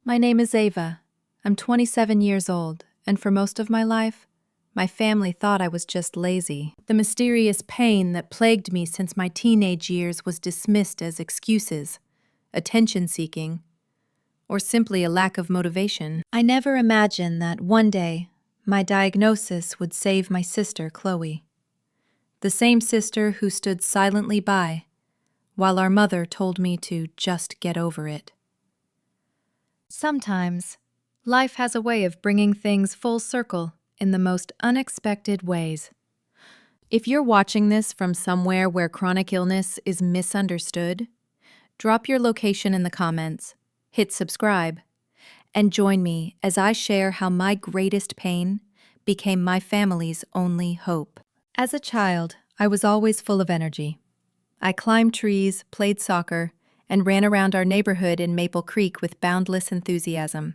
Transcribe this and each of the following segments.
My name is Ava. I'm 27 years old, and for most of my life, my family thought I was just lazy. The mysterious pain that plagued me since my teenage years was dismissed as excuses, attention-seeking, or simply a lack of motivation. I never imagined that one day my diagnosis would save my sister, Chloe. The same sister who stood silently by while our mother told me to just get over it. Sometimes, life has a way of bringing things full circle in the most unexpected ways. If you're watching this from somewhere where chronic illness is misunderstood, drop your location in the comments, hit subscribe, and join me as I share how my greatest pain became my family's only hope. As a child, I was always full of energy. I climbed trees, played soccer, and ran around our neighborhood in Maple Creek with boundless enthusiasm.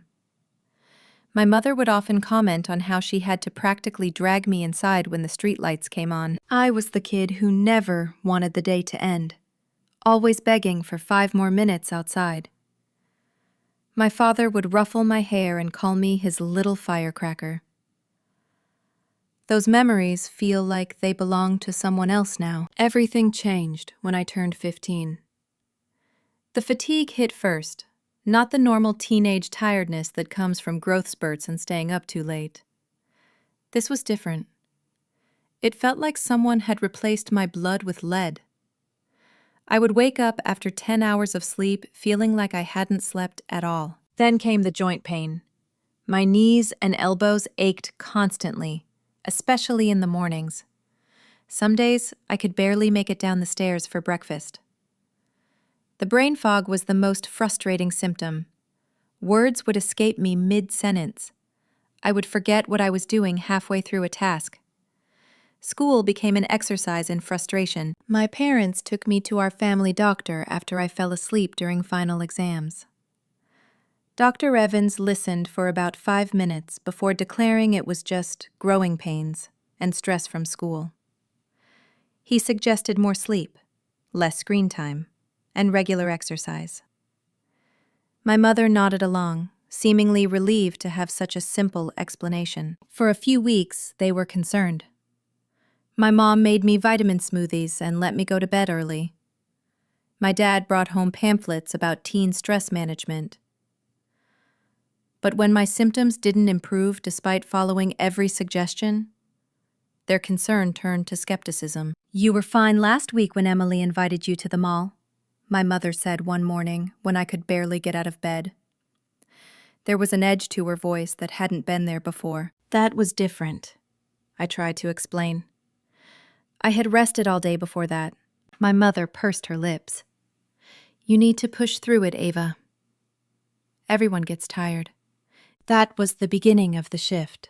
My mother would often comment on how she had to practically drag me inside when the streetlights came on. I was the kid who never wanted the day to end, always begging for 5 more minutes outside. My father would ruffle my hair and call me his little firecracker. Those memories feel like they belong to someone else now. Everything changed when I turned 15. The fatigue hit first, not the normal teenage tiredness that comes from growth spurts and staying up too late. This was different. It felt like someone had replaced my blood with lead. I would wake up after 10 hours of sleep feeling like I hadn't slept at all. Then came the joint pain. My knees and elbows ached constantly, especially in the mornings. Some days, I could barely make it down the stairs for breakfast. The brain fog was the most frustrating symptom. Words would escape me mid-sentence. I would forget what I was doing halfway through a task. School became an exercise in frustration. My parents took me to our family doctor after I fell asleep during final exams. Dr. Evans listened for about 5 minutes before declaring it was just growing pains and stress from school. He suggested more sleep, less screen time, and regular exercise. My mother nodded along, seemingly relieved to have such a simple explanation. For a few weeks, they were concerned. My mom made me vitamin smoothies and let me go to bed early. My dad brought home pamphlets about teen stress management. But when my symptoms didn't improve despite following every suggestion, their concern turned to skepticism. "You were fine last week when Emily invited you to the mall," my mother said one morning when I could barely get out of bed. There was an edge to her voice that hadn't been there before. "That was different," I tried to explain. "I had rested all day before that." My mother pursed her lips. "You need to push through it, Ava. Everyone gets tired." That was the beginning of the shift.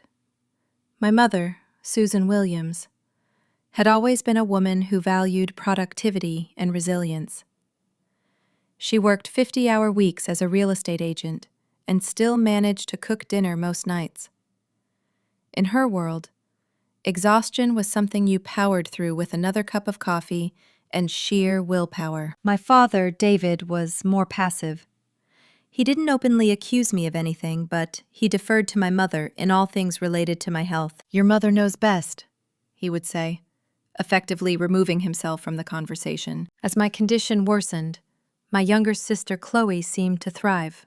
My mother, Susan Williams, had always been a woman who valued productivity and resilience. She worked 50-hour weeks as a real estate agent and still managed to cook dinner most nights. In her world, exhaustion was something you powered through with another cup of coffee and sheer willpower. My father, David, was more passive. He didn't openly accuse me of anything, but he deferred to my mother in all things related to my health. "Your mother knows best," he would say, effectively removing himself from the conversation. As my condition worsened, my younger sister Chloe seemed to thrive.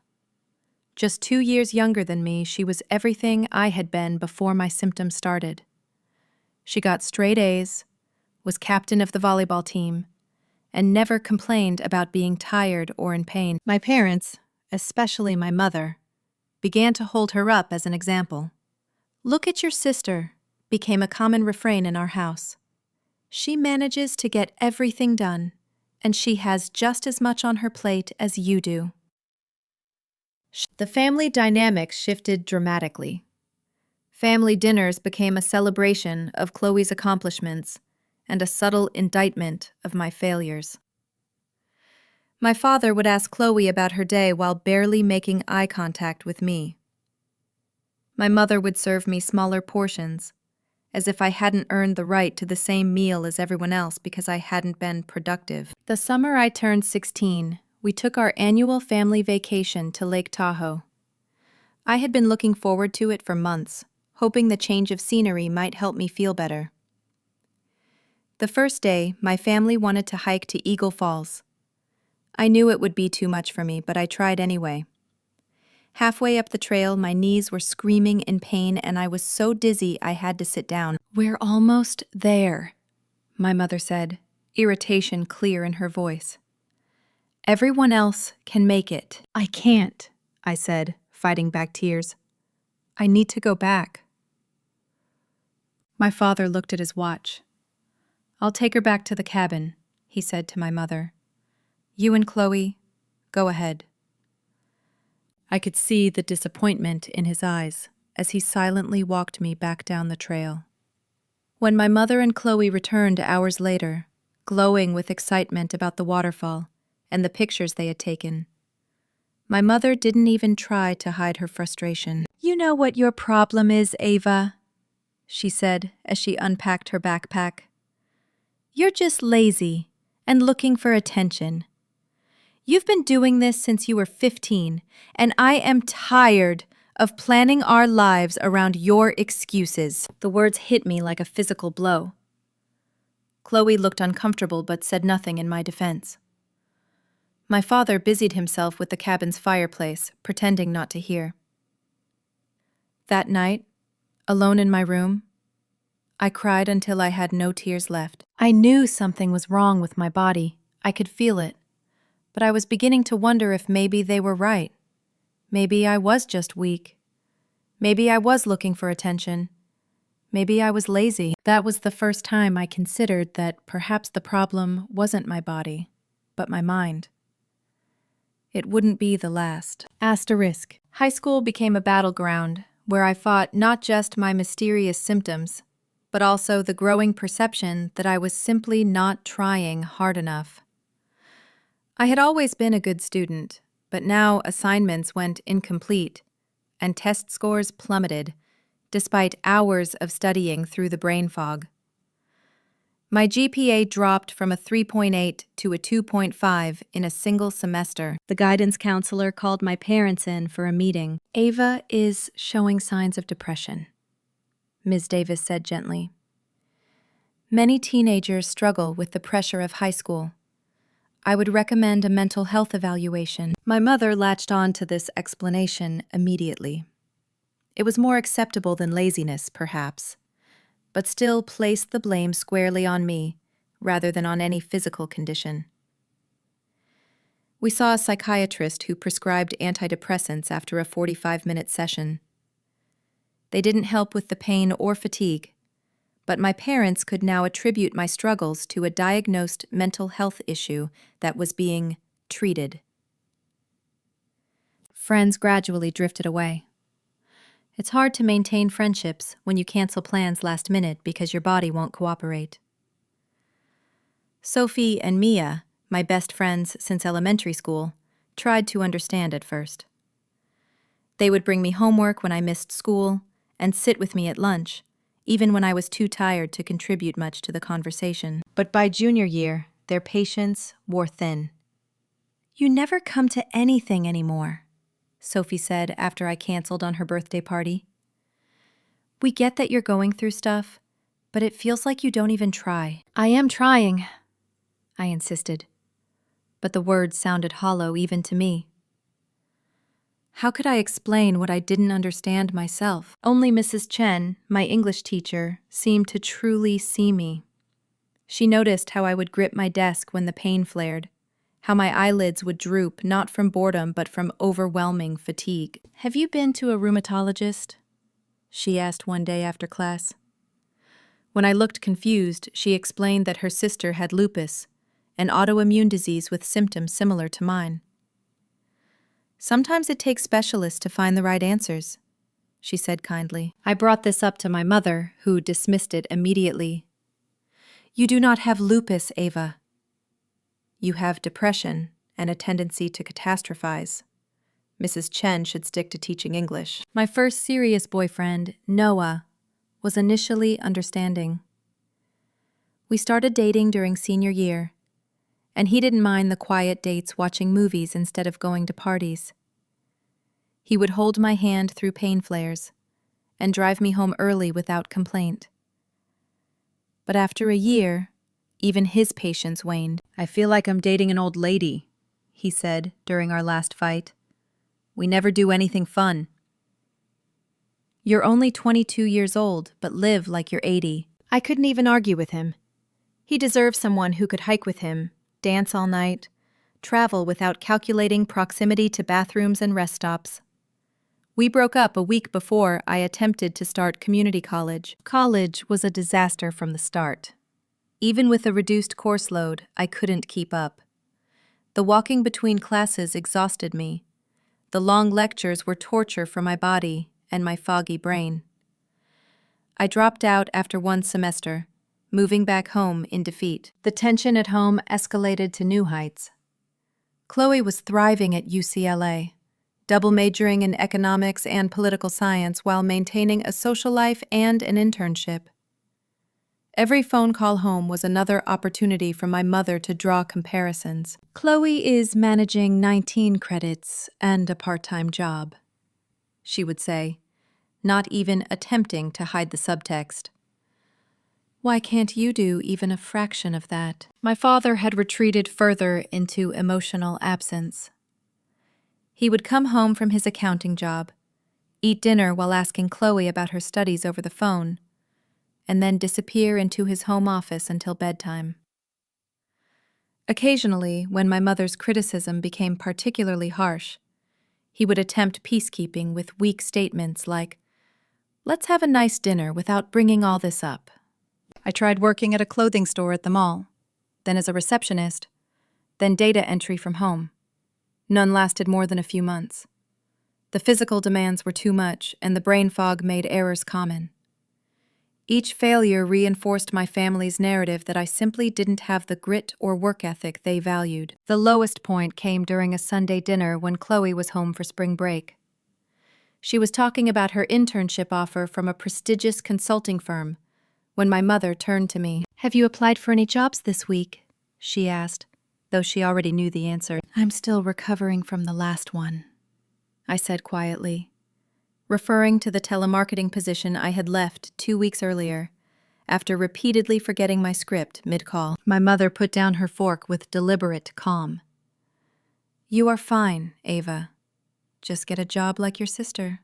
Just 2 years younger than me, she was everything I had been before my symptoms started. She got straight A's, was captain of the volleyball team, and never complained about being tired or in pain. My parents, especially my mother, began to hold her up as an example. "Look at your sister," became a common refrain in our house. "She manages to get everything done, and she has just as much on her plate as you do." The family dynamics shifted dramatically. Family dinners became a celebration of Chloe's accomplishments and a subtle indictment of my failures. My father would ask Chloe about her day while barely making eye contact with me. My mother would serve me smaller portions, as if I hadn't earned the right to the same meal as everyone else because I hadn't been productive. The summer I turned 16, we took our annual family vacation to Lake Tahoe. I had been looking forward to it for months, hoping the change of scenery might help me feel better. The first day, my family wanted to hike to Eagle Falls. I knew it would be too much for me, but I tried anyway. Halfway up the trail, my knees were screaming in pain and I was so dizzy I had to sit down. "We're almost there," my mother said, irritation clear in her voice. "Everyone else can make it." "I can't," I said, fighting back tears. "I need to go back." My father looked at his watch. "I'll take her back to the cabin," he said to my mother. "You and Chloe, go ahead." I could see the disappointment in his eyes as he silently walked me back down the trail. When my mother and Chloe returned hours later, glowing with excitement about the waterfall and the pictures they had taken, my mother didn't even try to hide her frustration. "You know what your problem is, Ava," she said as she unpacked her backpack. "You're just lazy and looking for attention. You've been doing this since you were 15, and I am tired of planning our lives around your excuses." The words hit me like a physical blow. Chloe looked uncomfortable but said nothing in my defense. My father busied himself with the cabin's fireplace, pretending not to hear. That night, alone in my room, I cried until I had no tears left. I knew something was wrong with my body. I could feel it. But I was beginning to wonder if maybe they were right. Maybe I was just weak. Maybe I was looking for attention. Maybe I was lazy. That was the first time I considered that perhaps the problem wasn't my body, but my mind. It wouldn't be the last. Asterisk. High school became a battleground where I fought not just my mysterious symptoms, but also the growing perception that I was simply not trying hard enough. I had always been a good student, but now assignments went incomplete, and test scores plummeted, despite hours of studying through the brain fog. My GPA dropped from a 3.8 to a 2.5 in a single semester. The guidance counselor called my parents in for a meeting. "Ava is showing signs of depression," Ms. Davis said gently. "Many teenagers struggle with the pressure of high school. I would recommend a mental health evaluation." My mother latched on to this explanation immediately. It was more acceptable than laziness, perhaps, but still placed the blame squarely on me, rather than on any physical condition. We saw a psychiatrist who prescribed antidepressants after a 45-minute session. They didn't help with the pain or fatigue, but my parents could now attribute my struggles to a diagnosed mental health issue that was being treated. Friends gradually drifted away. It's hard to maintain friendships when you cancel plans last minute because your body won't cooperate. Sophie and Mia, my best friends since elementary school, tried to understand at first. They would bring me homework when I missed school and sit with me at lunch, even when I was too tired to contribute much to the conversation. But by junior year, their patience wore thin. "You never come to anything anymore," Sophie said after I canceled on her birthday party. "We get that you're going through stuff, but it feels like you don't even try." "I am trying," I insisted, but the words sounded hollow even to me. How could I explain what I didn't understand myself? Only Mrs. Chen, my English teacher, seemed to truly see me. She noticed how I would grip my desk when the pain flared, how my eyelids would droop not from boredom but from overwhelming fatigue. "Have you been to a rheumatologist?" she asked one day after class. When I looked confused, she explained that her sister had lupus, an autoimmune disease with symptoms similar to mine. "Sometimes it takes specialists to find the right answers," she said kindly. I brought this up to my mother, who dismissed it immediately. "You do not have lupus, Ava. You have depression and a tendency to catastrophize. Mrs. Chen should stick to teaching English." My first serious boyfriend, Noah, was initially understanding. We started dating during senior year, and he didn't mind the quiet dates watching movies instead of going to parties. He would hold my hand through pain flares and drive me home early without complaint. But after a year, even his patience waned. "I feel like I'm dating an old lady," he said during our last fight. "We never do anything fun." "You're only 22 years old, but live like you're 80. I couldn't even argue with him. He deserves someone who could hike with him, dance all night, travel without calculating proximity to bathrooms and rest stops. We broke up a week before I attempted to start community college. College was a disaster from the start. Even with a reduced course load, I couldn't keep up. The walking between classes exhausted me. The long lectures were torture for my body and my foggy brain. I dropped out after one semester, moving back home in defeat. The tension at home escalated to new heights. Chloe was thriving at UCLA, double majoring in economics and political science while maintaining a social life and an internship. Every phone call home was another opportunity for my mother to draw comparisons. "Chloe is managing 19 credits and a part-time job," she would say, not even attempting to hide the subtext. "Why can't you do even a fraction of that?" My father had retreated further into emotional absence. He would come home from his accounting job, eat dinner while asking Chloe about her studies over the phone, and then disappear into his home office until bedtime. Occasionally, when my mother's criticism became particularly harsh, he would attempt peacekeeping with weak statements like, "Let's have a nice dinner without bringing all this up." I tried working at a clothing store at the mall, then as a receptionist, then data entry from home. None lasted more than a few months. The physical demands were too much, and the brain fog made errors common. Each failure reinforced my family's narrative that I simply didn't have the grit or work ethic they valued. The lowest point came during a Sunday dinner when Chloe was home for spring break. She was talking about her internship offer from a prestigious consulting firm when my mother turned to me. "Have you applied for any jobs this week?" she asked, though she already knew the answer. "I'm still recovering from the last one," I said quietly, referring to the telemarketing position I had left 2 weeks earlier, after repeatedly forgetting my script mid-call. My mother put down her fork with deliberate calm. "You are fine, Ava. Just get a job like your sister.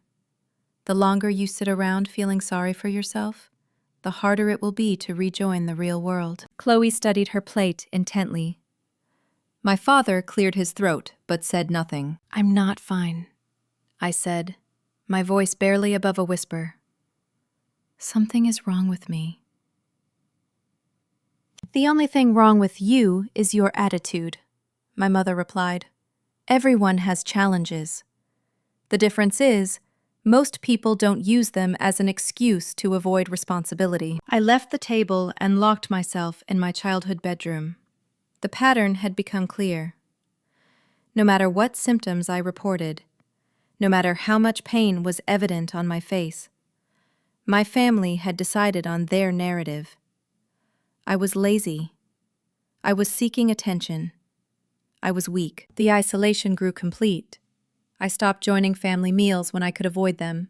The longer you sit around feeling sorry for yourself, the harder it will be to rejoin the real world." Chloe studied her plate intently. My father cleared his throat, but said nothing. "I'm not fine," I said, my voice barely above a whisper. "Something is wrong with me." "The only thing wrong with you is your attitude," my mother replied. "Everyone has challenges. The difference is, most people don't use them as an excuse to avoid responsibility." I left the table and locked myself in my childhood bedroom. The pattern had become clear. No matter what symptoms I reported, no matter how much pain was evident on my face, my family had decided on their narrative. I was lazy. I was seeking attention. I was weak. The isolation grew complete. I stopped joining family meals when I could avoid them.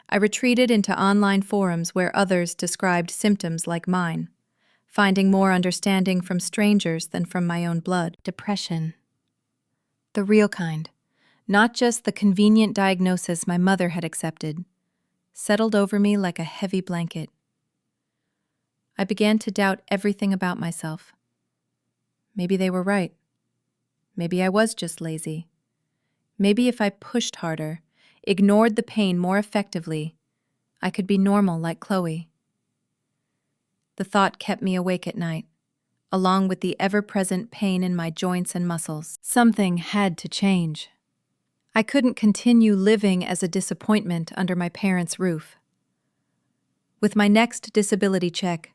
I retreated into online forums where others described symptoms like mine, finding more understanding from strangers than from my own blood. Depression. The real kind, not just the convenient diagnosis my mother had accepted, settled over me like a heavy blanket. I began to doubt everything about myself. Maybe they were right. Maybe I was just lazy. Maybe if I pushed harder, ignored the pain more effectively, I could be normal like Chloe. The thought kept me awake at night, along with the ever-present pain in my joints and muscles. Something had to change. I couldn't continue living as a disappointment under my parents' roof. With my next disability check,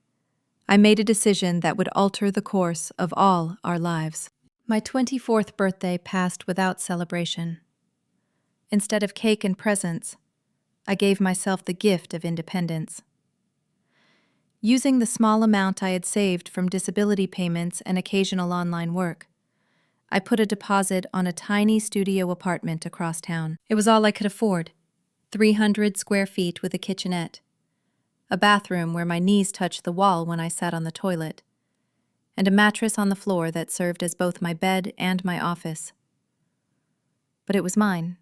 I made a decision that would alter the course of all our lives. My 24th birthday passed without celebration. Instead of cake and presents, I gave myself the gift of independence. Using the small amount I had saved from disability payments and occasional online work, I put a deposit on a tiny studio apartment across town. It was all I could afford, 300 square feet with a kitchenette, a bathroom where my knees touched the wall when I sat on the toilet, and a mattress on the floor that served as both my bed and my office. But it was mine.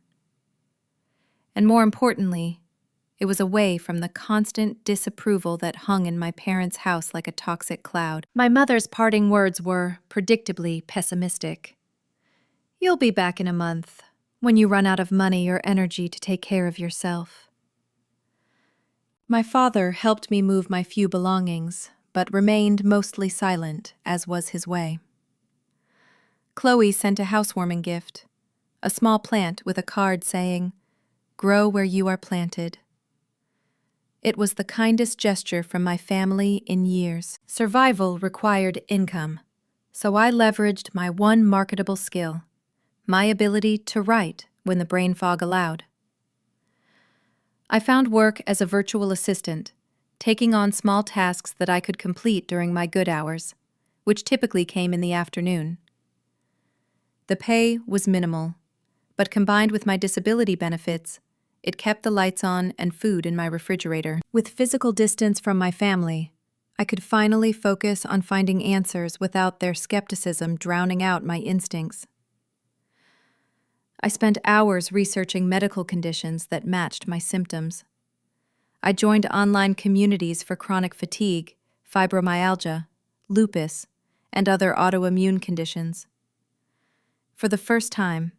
And more importantly, it was away from the constant disapproval that hung in my parents' house like a toxic cloud. My mother's parting words were, predictably, pessimistic. "You'll be back in a month, when you run out of money or energy to take care of yourself." My father helped me move my few belongings, but remained mostly silent, as was his way. Chloe sent a housewarming gift, a small plant with a card saying, "Grow where you are planted." It was the kindest gesture from my family in years. Survival required income, so I leveraged my one marketable skill, my ability to write when the brain fog allowed. I found work as a virtual assistant, taking on small tasks that I could complete during my good hours, which typically came in the afternoon. The pay was minimal, but combined with my disability benefits, it kept the lights on and food in my refrigerator. With physical distance from my family, I could finally focus on finding answers without their skepticism drowning out my instincts. I spent hours researching medical conditions that matched my symptoms. I joined online communities for chronic fatigue, fibromyalgia, lupus, and other autoimmune conditions. For the first time,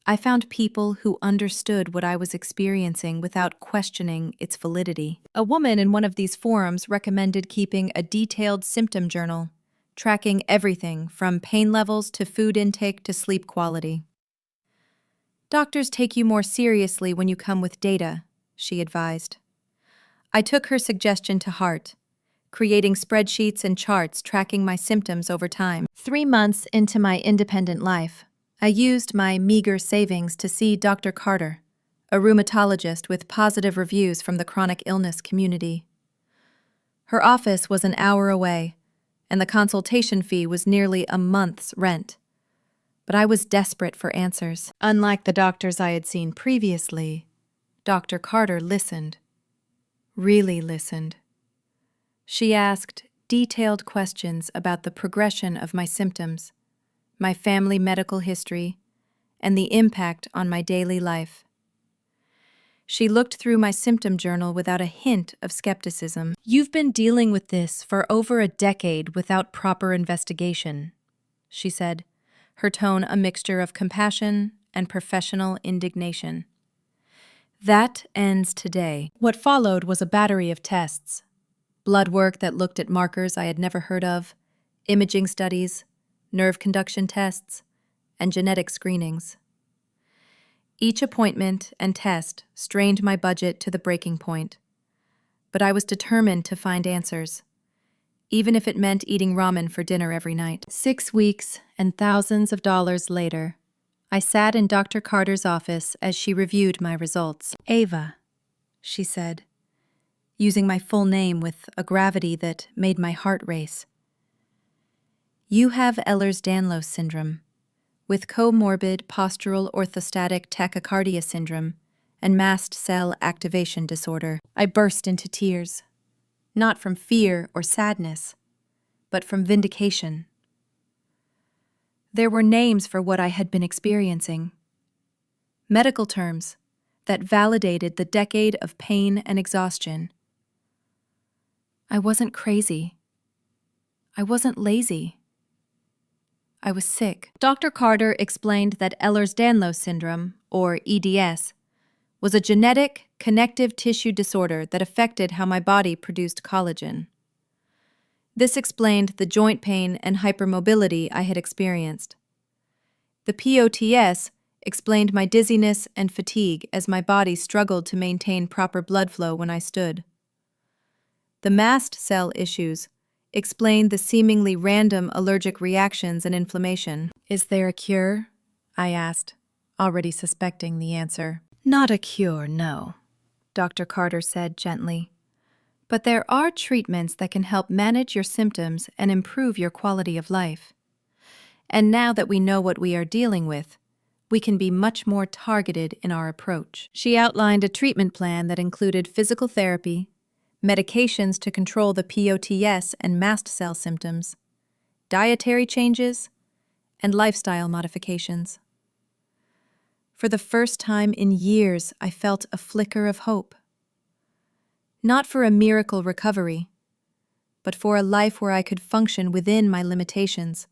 I found people who understood what I was experiencing without questioning its validity. A woman in one of these forums recommended keeping a detailed symptom journal, tracking everything from pain levels to food intake to sleep quality. "Doctors take you more seriously when you come with data," she advised. I took her suggestion to heart, creating spreadsheets and charts tracking my symptoms over time. 3 months into my independent life, I used my meager savings to see Dr. Carter, a rheumatologist with positive reviews from the chronic illness community. Her office was an hour away, and the consultation fee was nearly a month's rent. But I was desperate for answers. Unlike the doctors I had seen previously, Dr. Carter listened. Really listened. She asked detailed questions about the progression of my symptoms, my family medical history, and the impact on my daily life. She looked through my symptom journal without a hint of skepticism. "You've been dealing with this for over a decade without proper investigation," she said, her tone a mixture of compassion and professional indignation. "That ends today." What followed was a battery of tests. Blood work that looked at markers I had never heard of, imaging studies, nerve conduction tests, and genetic screenings. Each appointment and test strained my budget to the breaking point, but I was determined to find answers, even if it meant eating ramen for dinner every night. 6 weeks and thousands of dollars later, I sat in Dr. Carter's office as she reviewed my results. "Ava," she said, using my full name with a gravity that made my heart race. "You have Ehlers-Danlos syndrome, with comorbid postural orthostatic tachycardia syndrome and mast cell activation disorder." I burst into tears, not from fear or sadness, but from vindication. There were names for what I had been experiencing, medical terms that validated the decade of pain and exhaustion. I wasn't crazy. I wasn't lazy. I was sick. Dr. Carter explained that Ehlers-Danlos syndrome, or EDS, was a genetic connective tissue disorder that affected how my body produced collagen. This explained the joint pain and hypermobility I had experienced. The POTS explained my dizziness and fatigue as my body struggled to maintain proper blood flow when I stood. The mast cell issues explained the seemingly random allergic reactions and inflammation. "Is there a cure?" I asked, already suspecting the answer. "Not a cure, no," Dr. Carter said gently. "But there are treatments that can help manage your symptoms and improve your quality of life. And now that we know what we are dealing with, we can be much more targeted in our approach. She outlined a treatment plan that included physical therapy, medications to control the POTS and mast cell symptoms, dietary changes, and lifestyle modifications. For the first time in years, I felt a flicker of hope. Not for a miracle recovery, but for a life where I could function within my limitations,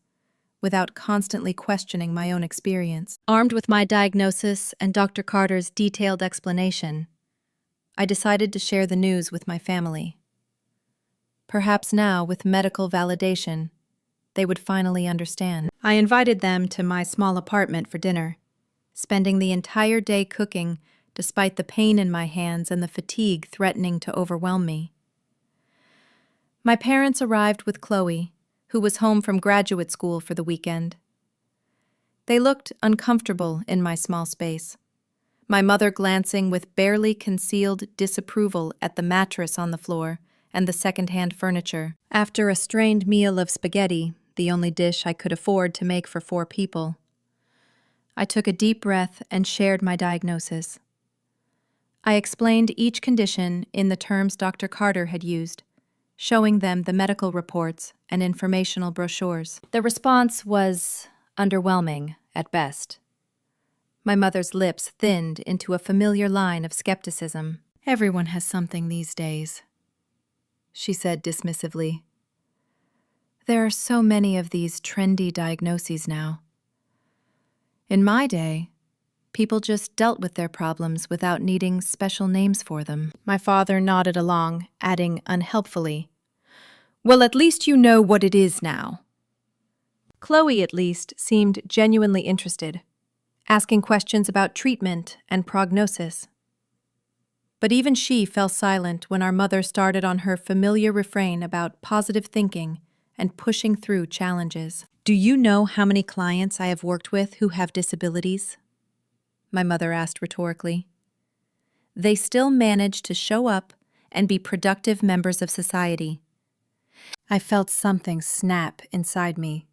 without constantly questioning my own experience. Armed with my diagnosis and Dr. Carter's detailed explanation, I decided to share the news with my family. Perhaps now, with medical validation, they would finally understand. I invited them to my small apartment for dinner, spending the entire day cooking despite the pain in my hands and the fatigue threatening to overwhelm me. My parents arrived with Chloe, who was home from graduate school for the weekend. They looked uncomfortable in my small space, my mother glancing with barely concealed disapproval at the mattress on the floor and the second-hand furniture. After a strained meal of spaghetti, the only dish I could afford to make for 4 people, I took a deep breath and shared my diagnosis. I explained each condition in the terms Dr. Carter had used, showing them the medical reports and informational brochures. The response was underwhelming at best. My mother's lips thinned into a familiar line of skepticism. "Everyone has something these days," she said dismissively. "There are so many of these trendy diagnoses now. In my day, people just dealt with their problems without needing special names for them." My father nodded along, adding unhelpfully, "Well, at least you know what it is now." Chloe, at least, seemed genuinely interested, asking questions about treatment and prognosis. But even she fell silent when our mother started on her familiar refrain about positive thinking and pushing through challenges. "Do you know how many clients I have worked with who have disabilities?" my mother asked rhetorically. "They still manage to show up and be productive members of society." I felt something snap inside me.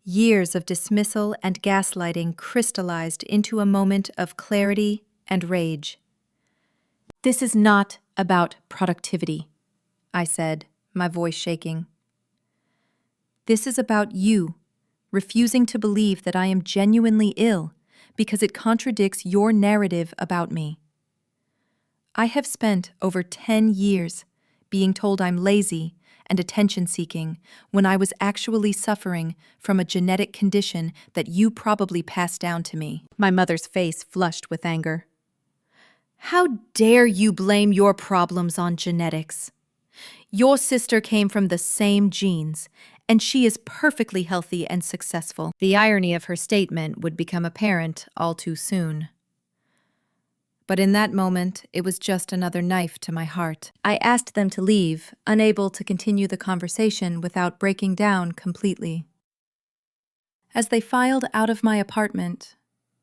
Years of dismissal and gaslighting crystallized into a moment of clarity and rage. "This is not about productivity," I said, my voice shaking. "This is about you refusing to believe that I am genuinely ill because it contradicts your narrative about me. I have spent over 10 years being told I'm lazy and attention-seeking when I was actually suffering from a genetic condition that you probably passed down to me." My mother's face flushed with anger. "How dare you blame your problems on genetics? Your sister came from the same genes, and she is perfectly healthy and successful." The irony of her statement would become apparent all too soon. But in that moment, it was just another knife to my heart. I asked them to leave, unable to continue the conversation without breaking down completely. As they filed out of my apartment,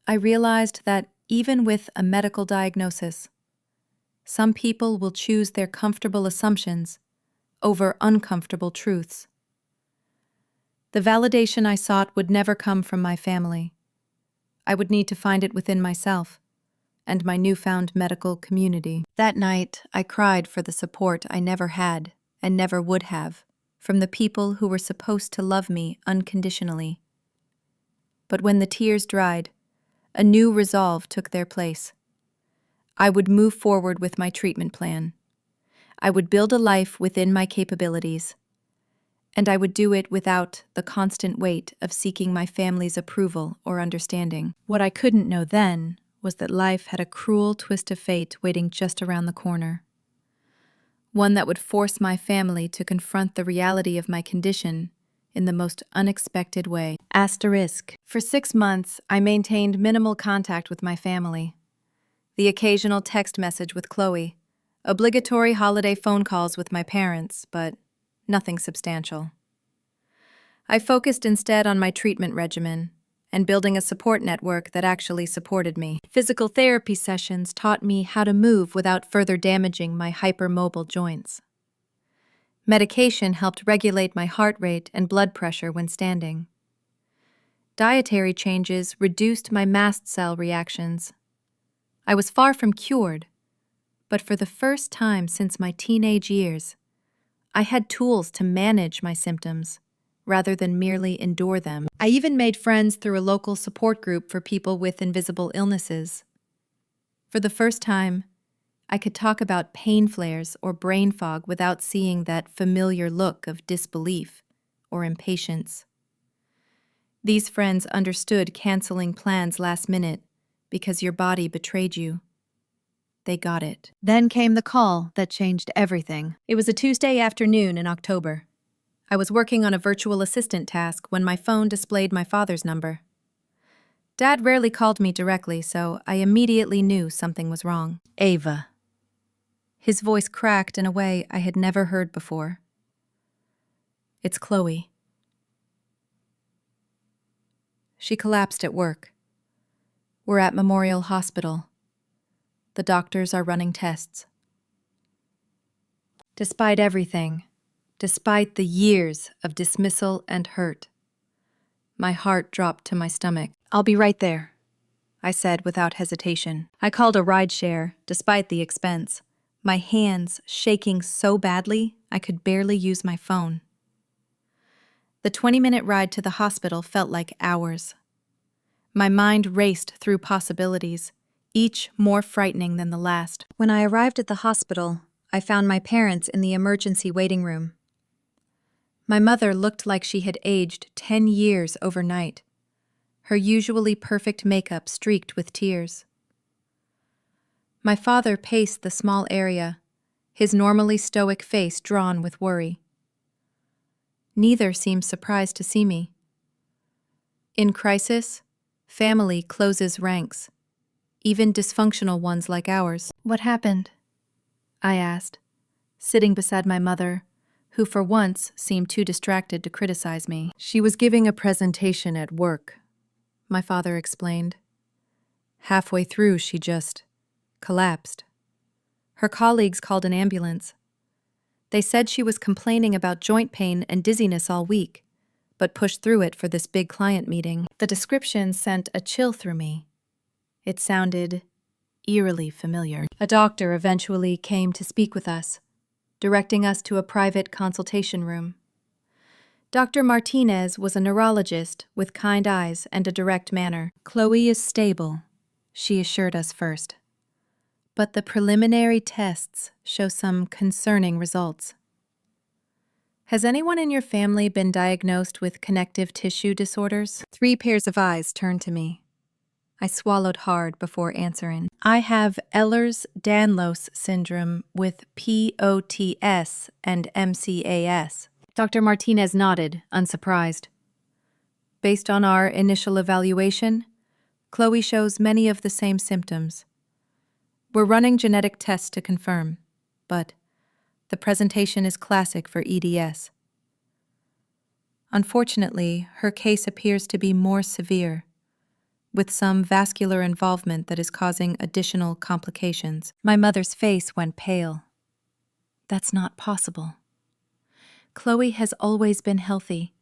I realized that even with a medical diagnosis, some people will choose their comfortable assumptions over uncomfortable truths. The validation I sought would never come from my family. I would need to find it within myself and my newfound medical community. That night, I cried for the support I never had and never would have from the people who were supposed to love me unconditionally. But when the tears dried, a new resolve took their place. I would move forward with my treatment plan. I would build a life within my capabilities, and I would do it without the constant weight of seeking my family's approval or understanding. What I couldn't know then was that life had a cruel twist of fate waiting just around the corner. One that would force my family to confront the reality of my condition in the most unexpected way. Asterisk. For 6 months, I maintained minimal contact with my family. The occasional text message with Chloe, obligatory holiday phone calls with my parents, but nothing substantial. I focused instead on my treatment regimen and building a support network that actually supported me. Physical therapy sessions taught me how to move without further damaging my hypermobile joints. Medication helped regulate my heart rate and blood pressure when standing. Dietary changes reduced my mast cell reactions. I was far from cured, but for the first time since my teenage years, I had tools to manage my symptoms rather than merely endure them. I even made friends through a local support group for people with invisible illnesses. For the first time, I could talk about pain flares or brain fog without seeing that familiar look of disbelief or impatience. These friends understood canceling plans last minute because your body betrayed you. They got it. Then came the call that changed everything. It was a Tuesday afternoon in October. I was working on a virtual assistant task when my phone displayed my father's number. Dad rarely called me directly, so I immediately knew something was wrong. Ava. His voice cracked in a way I had never heard before. It's Chloe. She collapsed at work. We're at Memorial Hospital. The doctors are running tests. Despite everything, despite the years of dismissal and hurt, my heart dropped to my stomach. I'll be right there, I said without hesitation. I called a rideshare, despite the expense, my hands shaking so badly I could barely use my phone. The 20-minute ride to the hospital felt like hours. My mind raced through possibilities, each more frightening than the last. When I arrived at the hospital, I found my parents in the emergency waiting room. My mother looked like she had aged 10 years overnight, her usually perfect makeup streaked with tears. My father paced the small area, his normally stoic face drawn with worry. Neither seemed surprised to see me. In crisis, family closes ranks, even dysfunctional ones like ours. What happened? I asked, sitting beside my mother, who for once seemed too distracted to criticize me. She was giving a presentation at work, my father explained. Halfway through, she just collapsed. Her colleagues called an ambulance. They said she was complaining about joint pain and dizziness all week, but pushed through it for this big client meeting. The description sent a chill through me. It sounded eerily familiar. A doctor eventually came to speak with us, directing us to a private consultation room. Dr. Martinez was a neurologist with kind eyes and a direct manner. Chloe is stable, she assured us first. But the preliminary tests show some concerning results. Has anyone in your family been diagnosed with connective tissue disorders? 3 pairs of eyes turned to me. I swallowed hard before answering. I have Ehlers-Danlos syndrome with POTS and MCAS. Dr. Martinez nodded, unsurprised. Based on our initial evaluation, Chloe shows many of the same symptoms. We're running genetic tests to confirm, but the presentation is classic for EDS. Unfortunately, her case appears to be more severe, with some vascular involvement that is causing additional complications. My mother's face went pale. That's not possible. Chloe has always been healthy.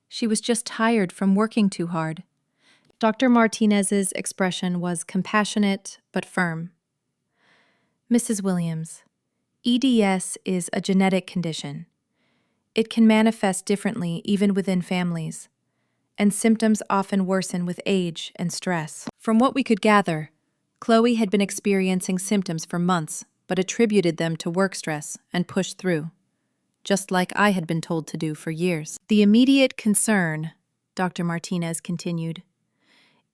She was just tired from working too hard. Dr. Martinez's expression was compassionate but firm. Mrs. Williams, EDS is a genetic condition. It can manifest differently even within families, and symptoms often worsen with age and stress. From what we could gather, Chloe had been experiencing symptoms for months, but attributed them to work stress and pushed through, just like I had been told to do for years. The immediate concern, Dr. Martinez continued,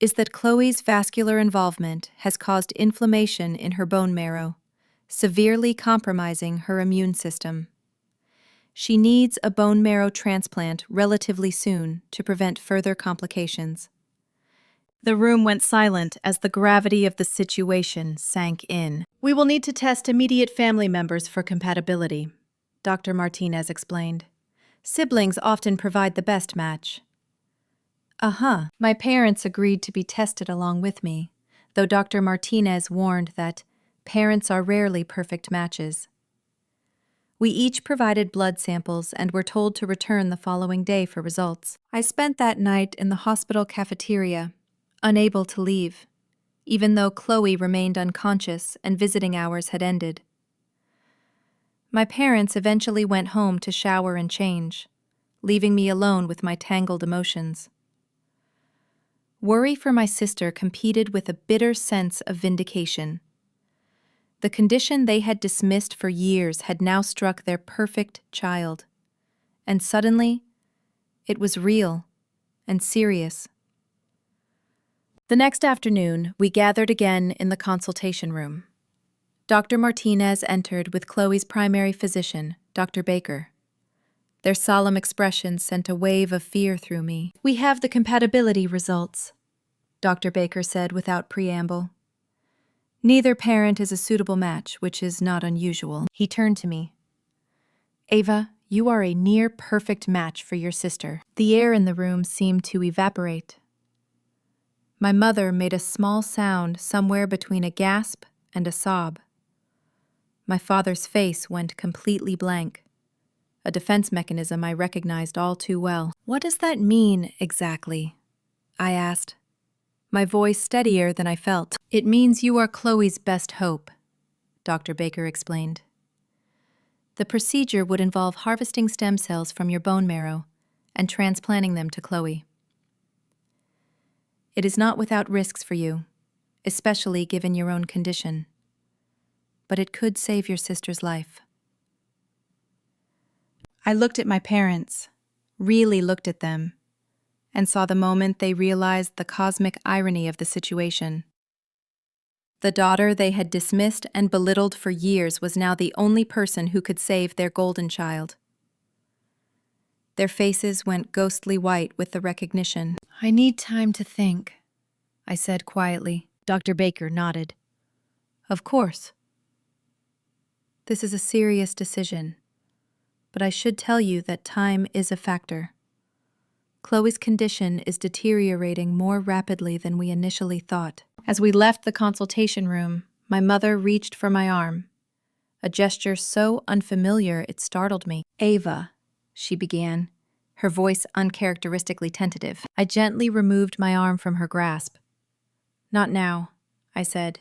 is that Chloe's vascular involvement has caused inflammation in her bone marrow, severely compromising her immune system. She needs a bone marrow transplant relatively soon to prevent further complications. The room went silent as the gravity of the situation sank in. We will need to test immediate family members for compatibility, Dr. Martinez explained. Siblings often provide the best match. My parents agreed to be tested along with me, though Dr. Martinez warned that parents are rarely perfect matches. We each provided blood samples and were told to return the following day for results. I spent that night in the hospital cafeteria, unable to leave, even though Chloe remained unconscious and visiting hours had ended. My parents eventually went home to shower and change, leaving me alone with my tangled emotions. Worry for my sister competed with a bitter sense of vindication. The condition they had dismissed for years had now struck their perfect child, and suddenly, it was real and serious. The next afternoon, we gathered again in the consultation room. Dr. Martinez entered with Chloe's primary physician, Dr. Baker. Their solemn expressions sent a wave of fear through me. "We have the compatibility results," Dr. Baker said without preamble. "Neither parent is a suitable match, which is not unusual." He turned to me. "Ava, you are a near-perfect match for your sister." The air in the room seemed to evaporate. My mother made a small sound somewhere between a gasp and a sob. My father's face went completely blank, a defense mechanism I recognized all too well. "What does that mean, exactly?" I asked, my voice steadier than I felt. "It means you are Chloe's best hope," Dr. Baker explained. "The procedure would involve harvesting stem cells from your bone marrow and transplanting them to Chloe. It is not without risks for you, especially given your own condition, but it could save your sister's life." I looked at my parents, really looked at them, and saw the moment they realized the cosmic irony of the situation. The daughter they had dismissed and belittled for years was now the only person who could save their golden child. Their faces went ghostly white with the recognition. "I need time to think," I said quietly. Dr. Baker nodded. "Of course. This is a serious decision, but I should tell you that time is a factor. Chloe's condition is deteriorating more rapidly than we initially thought." As we left the consultation room, my mother reached for my arm, a gesture so unfamiliar it startled me. "Ava," she began, her voice uncharacteristically tentative. I gently removed my arm from her grasp. "Not now," I said.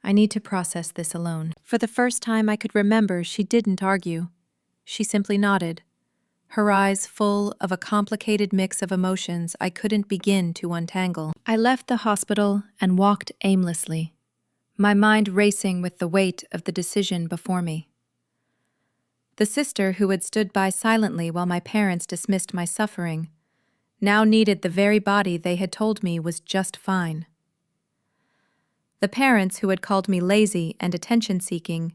"I need to process this alone." For the first time I could remember, she didn't argue. She simply nodded, her eyes full of a complicated mix of emotions I couldn't begin to untangle. I left the hospital and walked aimlessly, my mind racing with the weight of the decision before me. The sister who had stood by silently while my parents dismissed my suffering now needed the very body they had told me was just fine. The parents who had called me lazy and attention-seeking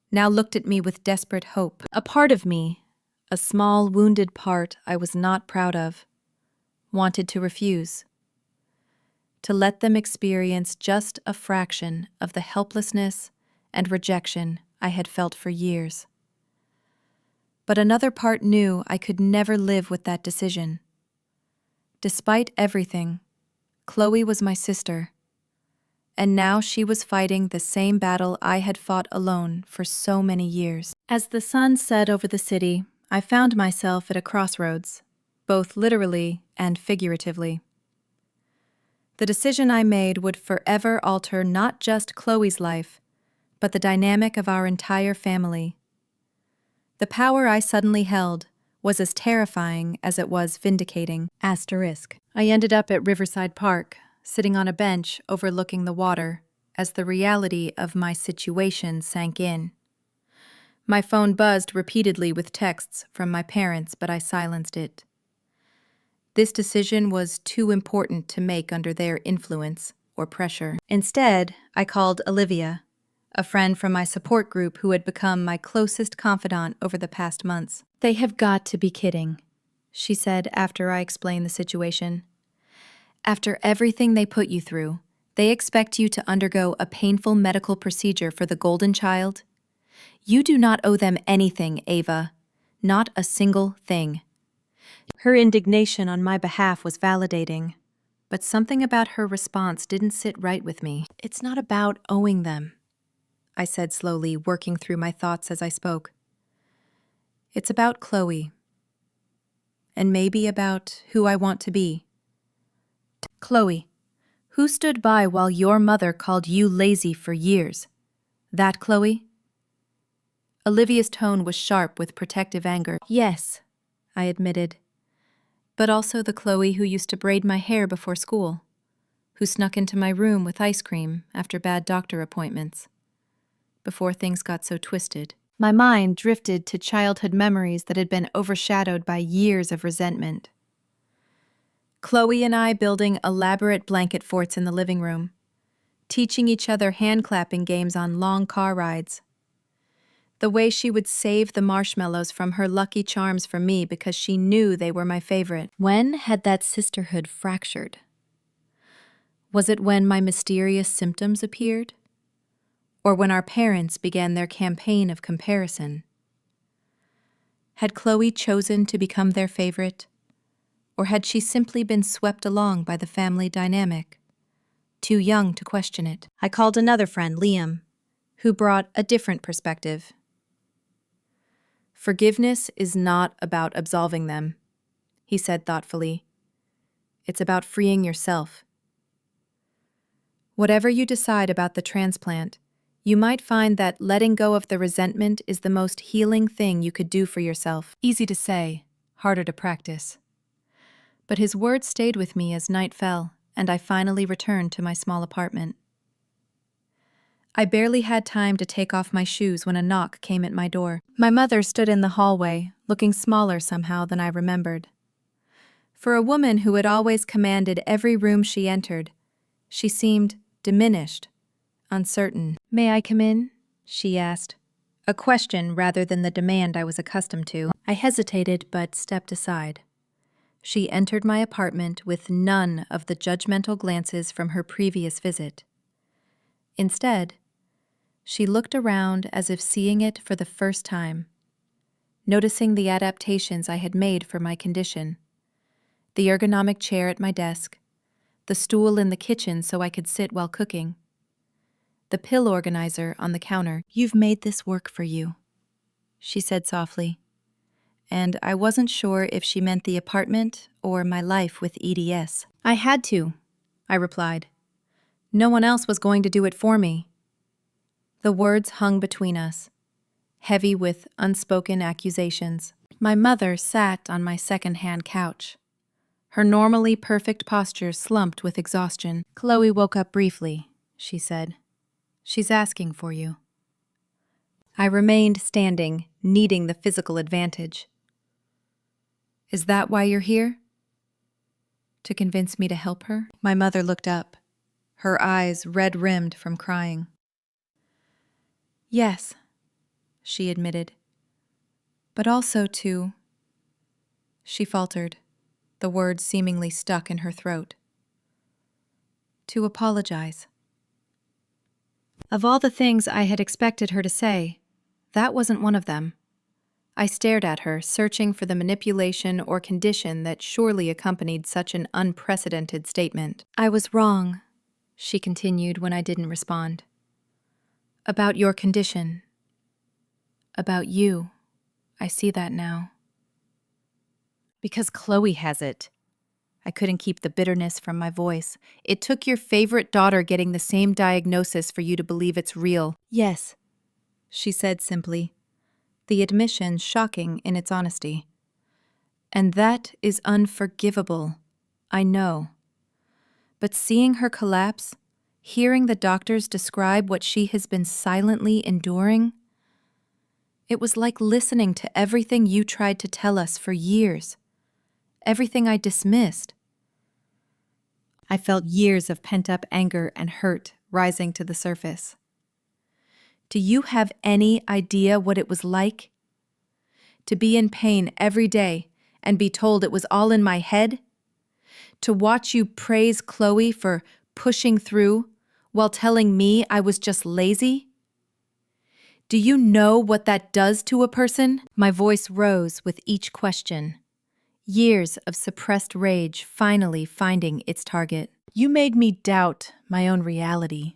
now looked at me with desperate hope. A part of me, a small, wounded part I was not proud of, wanted to refuse. To let them experience just a fraction of the helplessness and rejection I had felt for years. But another part knew I could never live with that decision. Despite everything, Chloe was my sister, and now she was fighting the same battle I had fought alone for so many years. As the sun set over the city, I found myself at a crossroads, both literally and figuratively. The decision I made would forever alter not just Chloe's life, but the dynamic of our entire family. The power I suddenly held was as terrifying as it was vindicating. I ended up at Riverside Park, sitting on a bench overlooking the water, as the reality of my situation sank in. My phone buzzed repeatedly with texts from my parents, but I silenced it. This decision was too important to make under their influence or pressure. Instead, I called Olivia, a friend from my support group who had become my closest confidant over the past months. "They have got to be kidding," she said after I explained the situation. "After everything they put you through, they expect you to undergo a painful medical procedure for the golden child? You do not owe them anything, Ava. Not a single thing." Her indignation on my behalf was validating, but something about her response didn't sit right with me. "It's not about owing them," I said slowly, working through my thoughts as I spoke. It's about Chloe. And maybe about who I want to be. Chloe, who stood by while your mother called you lazy for years? That Chloe? Olivia's tone was sharp with protective anger. Yes, I admitted. But also the Chloe who used to braid my hair before school, who snuck into my room with ice cream after bad doctor appointments, before things got so twisted. My mind drifted to childhood memories that had been overshadowed by years of resentment. Chloe and I building elaborate blanket forts in the living room, teaching each other hand-clapping games on long car rides. The way she would save the marshmallows from her Lucky Charms for me because she knew they were my favorite. When had that sisterhood fractured? Was it when my mysterious symptoms appeared? Or when our parents began their campaign of comparison? Had Chloe chosen to become their favorite? Or had she simply been swept along by the family dynamic, too young to question it? I called another friend, Liam, who brought a different perspective. Forgiveness is not about absolving them, he said thoughtfully. It's about freeing yourself. Whatever you decide about the transplant, you might find that letting go of the resentment is the most healing thing you could do for yourself. Easy to say, harder to practice. But his words stayed with me as night fell, and I finally returned to my small apartment. I barely had time to take off my shoes when a knock came at my door. My mother stood in the hallway, looking smaller somehow than I remembered. For a woman who had always commanded every room she entered, she seemed diminished, uncertain. "May I come in?" she asked, a question rather than the demand I was accustomed to. I hesitated but stepped aside. She entered my apartment with none of the judgmental glances from her previous visit. Instead, she looked around as if seeing it for the first time, noticing the adaptations I had made for my condition. The ergonomic chair at my desk, the stool in the kitchen so I could sit while cooking, the pill organizer on the counter. "You've made this work for you," she said softly. And I wasn't sure if she meant the apartment or my life with EDS. "I had to," I replied. "No one else was going to do it for me." The words hung between us, heavy with unspoken accusations. My mother sat on my second-hand couch, her normally perfect posture slumped with exhaustion. "Chloe woke up briefly," she said. "She's asking for you." I remained standing, needing the physical advantage. "Is that why you're here? To convince me to help her?" My mother looked up, her eyes red-rimmed from crying. "Yes," she admitted, "but also to—" She faltered, the words seemingly stuck in her throat. "To apologize." Of all the things I had expected her to say, that wasn't one of them. I stared at her, searching for the manipulation or condition that surely accompanied such an unprecedented statement. "I was wrong," she continued when I didn't respond. "About your condition. About you. I see that now." "Because Chloe has it." I couldn't keep the bitterness from my voice. "It took your favorite daughter getting the same diagnosis for you to believe it's real." "Yes," she said simply, the admission shocking in its honesty. "And that is unforgivable, I know. But seeing her collapse, hearing the doctors describe what she has been silently enduring, it was like listening to everything you tried to tell us for years, everything I dismissed." I felt years of pent-up anger and hurt rising to the surface. "Do you have any idea what it was like? To be in pain every day and be told it was all in my head? To watch you praise Chloe for pushing through while telling me I was just lazy? Do you know what that does to a person?" My voice rose with each question, years of suppressed rage finally finding its target. "You made me doubt my own reality.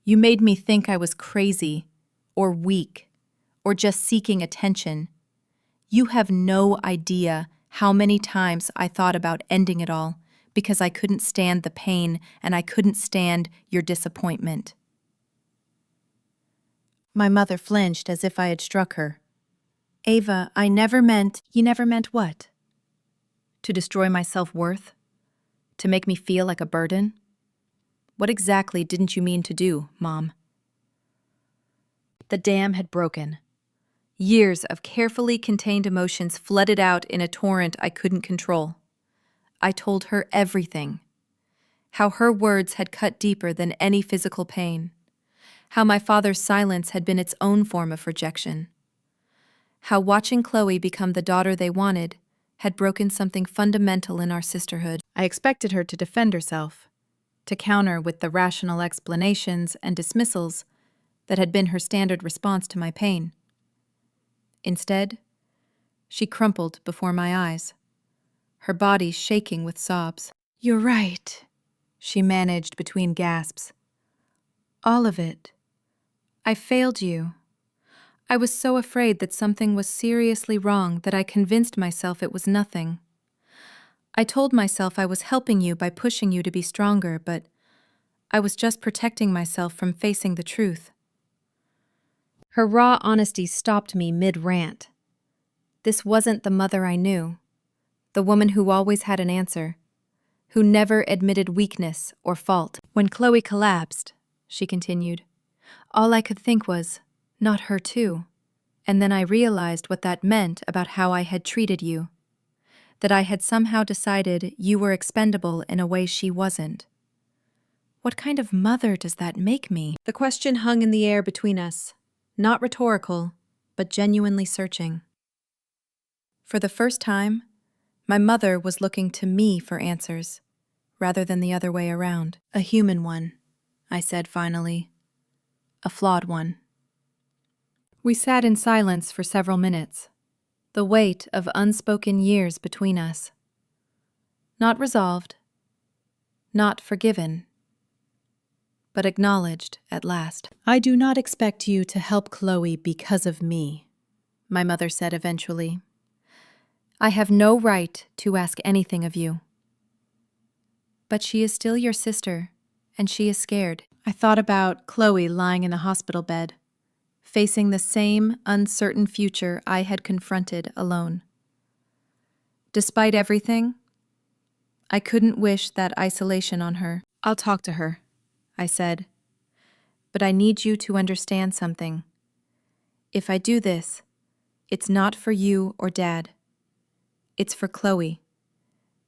You made me think I was crazy, or weak, or just seeking attention. You have no idea how many times I thought about ending it all because I couldn't stand the pain and I couldn't stand your disappointment." My mother flinched as if I had struck her. "Ava, I never meant—" "You never meant what? To destroy my self-worth? To make me feel like a burden? What exactly didn't you mean to do, Mom?" The dam had broken. Years of carefully contained emotions flooded out in a torrent I couldn't control. I told her everything. How her words had cut deeper than any physical pain. How my father's silence had been its own form of rejection. How watching Chloe become the daughter they wanted had broken something fundamental in our sisterhood. I expected her to defend herself, to counter with the rational explanations and dismissals that had been her standard response to my pain. Instead, she crumpled before my eyes, her body shaking with sobs. "You're right," she managed between gasps. "All of it. I failed you. I was so afraid that something was seriously wrong that I convinced myself it was nothing. I told myself I was helping you by pushing you to be stronger, but I was just protecting myself from facing the truth." Her raw honesty stopped me mid-rant. This wasn't the mother I knew, the woman who always had an answer, who never admitted weakness or fault. "When Chloe collapsed," she continued, "all I could think was, not her too. And then I realized what that meant about how I had treated you, that I had somehow decided you were expendable in a way she wasn't. What kind of mother does that make me?" The question hung in the air between us, not rhetorical, but genuinely searching. For the first time, my mother was looking to me for answers, rather than the other way around. "A human one," I said finally. "A flawed one." We sat in silence for several minutes, the weight of unspoken years between us. Not resolved, not forgiven, but acknowledged at last. "I do not expect you to help Chloe because of me," my mother said eventually. "I have no right to ask anything of you. But she is still your sister, and she is scared." I thought about Chloe lying in the hospital bed, facing the same uncertain future I had confronted alone. Despite everything, I couldn't wish that isolation on her. "I'll talk to her," I said. "But I need you to understand something. If I do this, it's not for you or Dad. It's for Chloe,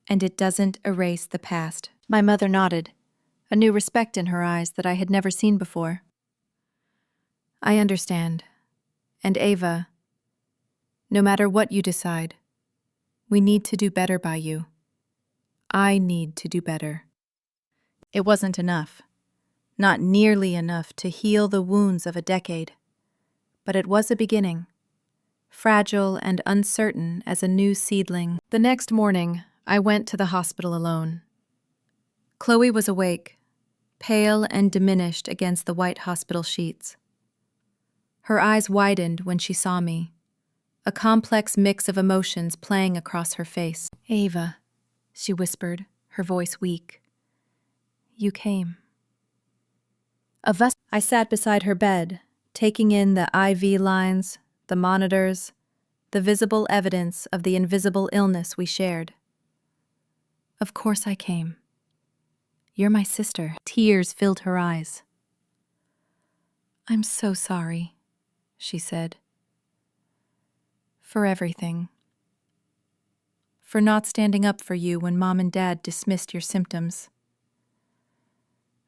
and it doesn't erase the past." My mother nodded, a new respect in her eyes that I had never seen before. "I understand. And Ava, no matter what you decide, we need to do better by you. I need to do better." It wasn't enough. Not nearly enough to heal the wounds of a decade. But it was a beginning, fragile and uncertain as a new seedling. The next morning, I went to the hospital alone. Chloe was awake, pale and diminished against the white hospital sheets. Her eyes widened when she saw me, a complex mix of emotions playing across her face. "Ava," she whispered, her voice weak. "You came." I sat beside her bed, taking in the IV lines, the monitors, the visible evidence of the invisible illness we shared. "Of course I came. You're my sister." Tears filled her eyes. "I'm so sorry," she said. "For everything. For not standing up for you when Mom and Dad dismissed your symptoms.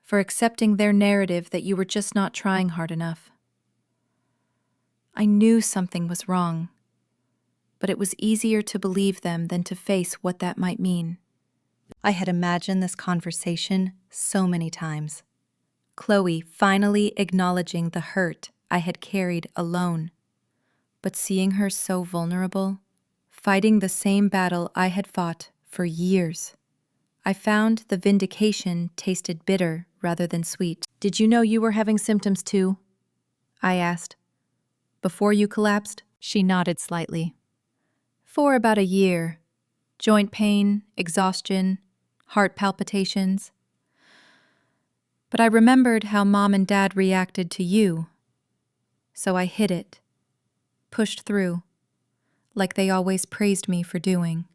For accepting their narrative that you were just not trying hard enough. I knew something was wrong, but it was easier to believe them than to face what that might mean." I had imagined this conversation so many times. Chloe finally acknowledging the hurt I had carried alone, but seeing her so vulnerable, fighting the same battle I had fought for years. I found the vindication tasted bitter rather than sweet. "Did you know you were having symptoms too?" I asked. "Before you collapsed?" She nodded slightly. For about a year. Joint pain, exhaustion, heart palpitations. But I remembered how Mom and Dad reacted to you. So I hid it, pushed through, like they always praised me for doing.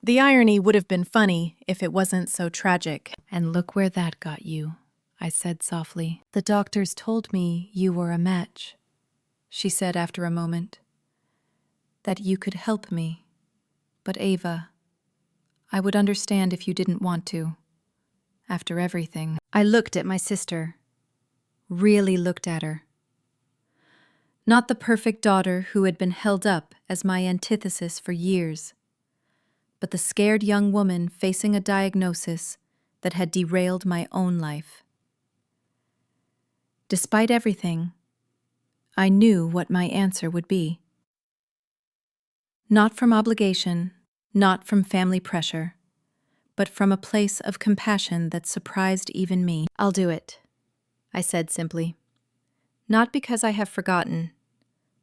The irony would have been funny if it wasn't so tragic. And look where that got you, I said softly. The doctors told me you were a match, she said after a moment. That you could help me. But Ava, I would understand if you didn't want to. After everything. I looked at my sister. Really looked at her. Not the perfect daughter who had been held up as my antithesis for years, but the scared young woman facing a diagnosis that had derailed my own life. Despite everything, I knew what my answer would be. Not from obligation, not from family pressure, but from a place of compassion that surprised even me. I'll do it, I said simply. Not because I have forgotten,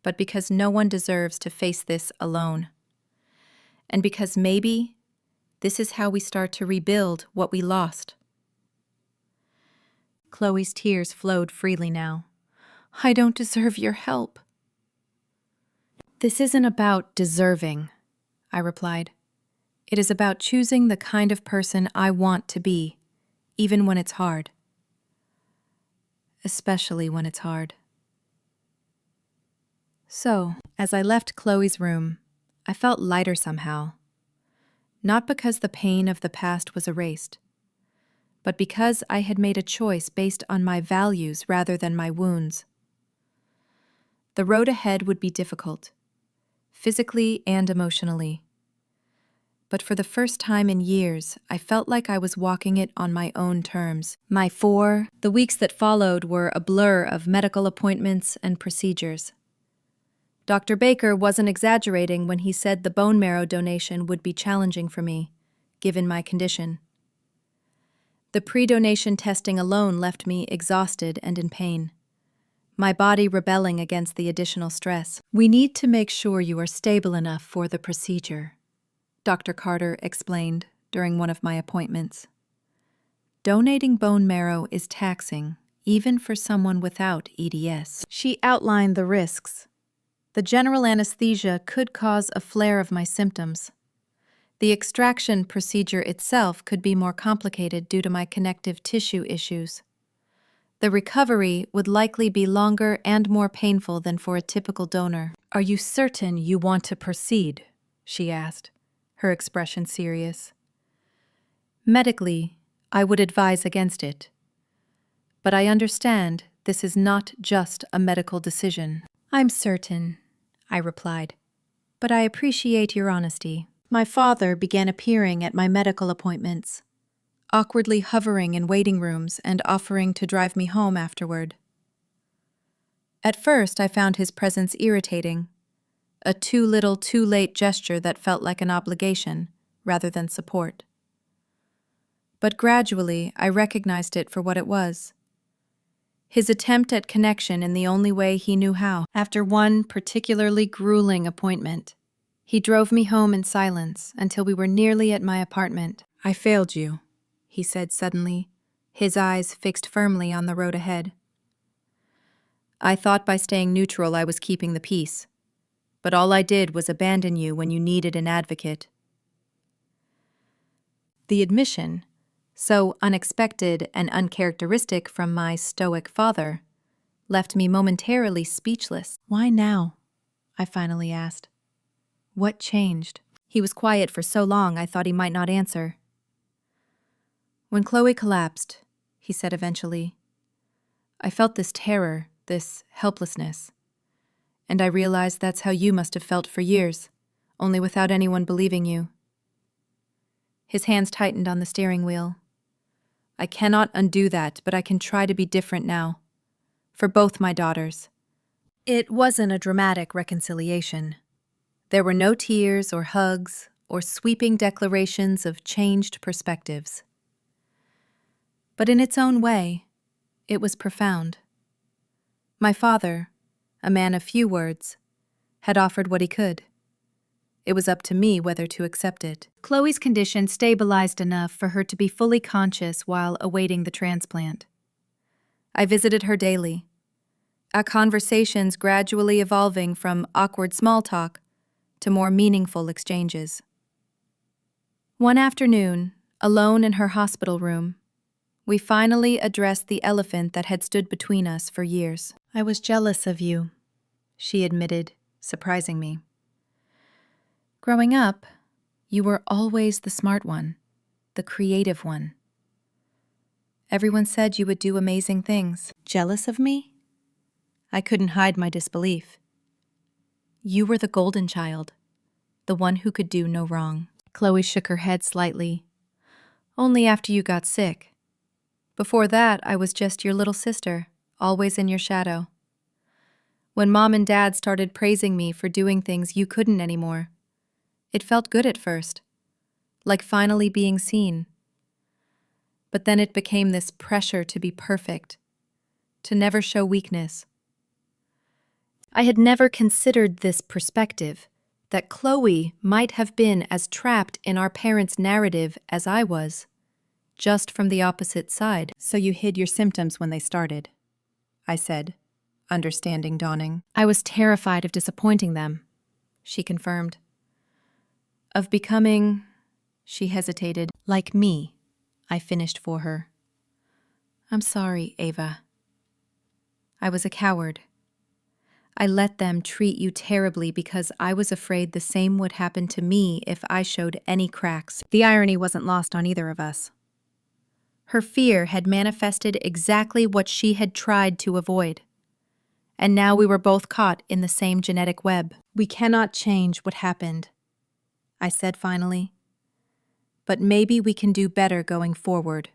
but because no one deserves to face this alone. And because maybe this is how we start to rebuild what we lost. Chloe's tears flowed freely now. I don't deserve your help. This isn't about deserving, I replied. It is about choosing the kind of person I want to be, even when it's hard. Especially when it's hard. So, as I left Chloe's room, I felt lighter somehow. Not because the pain of the past was erased, but because I had made a choice based on my values rather than my wounds. The road ahead would be difficult, physically and emotionally. But for the first time in years, I felt like I was walking it on my own terms. The weeks that followed were a blur of medical appointments and procedures. Dr. Baker wasn't exaggerating when he said the bone marrow donation would be challenging for me, given my condition. The pre-donation testing alone left me exhausted and in pain, my body rebelling against the additional stress. We need to make sure you are stable enough for the procedure, Dr. Carter explained during one of my appointments. Donating bone marrow is taxing, even for someone without EDS. She outlined the risks. The general anesthesia could cause a flare of my symptoms. The extraction procedure itself could be more complicated due to my connective tissue issues. The recovery would likely be longer and more painful than for a typical donor. Are you certain you want to proceed? She asked, her expression serious. Medically, I would advise against it. But I understand this is not just a medical decision. I'm certain, I replied, but I appreciate your honesty. My father began appearing at my medical appointments, awkwardly hovering in waiting rooms and offering to drive me home afterward. At first, I found his presence irritating, a too little, too late gesture that felt like an obligation rather than support. But gradually, I recognized it for what it was. His attempt at connection in the only way he knew how. After one particularly grueling appointment, he drove me home in silence until we were nearly at my apartment. I failed you, he said suddenly, his eyes fixed firmly on the road ahead. I thought by staying neutral I was keeping the peace, but all I did was abandon you when you needed an advocate. The admission, so unexpected and uncharacteristic from my stoic father, left me momentarily speechless. Why now? I finally asked. What changed? He was quiet for so long I thought he might not answer. When Chloe collapsed, he said eventually, I felt this terror, this helplessness. And I realized that's how you must have felt for years, only without anyone believing you. His hands tightened on the steering wheel. I cannot undo that, but I can try to be different now. For both my daughters. It wasn't a dramatic reconciliation. There were no tears or hugs or sweeping declarations of changed perspectives. But in its own way, it was profound. My father, a man of few words, had offered what he could. It was up to me whether to accept it. Chloe's condition stabilized enough for her to be fully conscious while awaiting the transplant. I visited her daily, our conversations gradually evolving from awkward small talk to more meaningful exchanges. One afternoon, alone in her hospital room, we finally addressed the elephant that had stood between us for years. "I was jealous of you," she admitted, surprising me. "Growing up, you were always the smart one, the creative one. Everyone said you would do amazing things." Jealous of me? I couldn't hide my disbelief. You were the golden child, the one who could do no wrong. Chloe shook her head slightly. "Only after you got sick. Before that, I was just your little sister, always in your shadow. When Mom and Dad started praising me for doing things you couldn't anymore, it felt good at first, like finally being seen. But then it became this pressure to be perfect, to never show weakness. I had never considered this perspective, that Chloe might have been as trapped in our parents' narrative as I was, just from the opposite side." "So you hid your symptoms when they started," I said, understanding dawning. "I was terrified of disappointing them," she confirmed. "Of becoming," she hesitated, "like me," I finished for her. "I'm sorry, Ava. I was a coward. I let them treat you terribly because I was afraid the same would happen to me if I showed any cracks." The irony wasn't lost on either of us. Her fear had manifested exactly what she had tried to avoid. And now we were both caught in the same genetic web. "We cannot change what happened," I said finally. "But maybe we can do better going forward.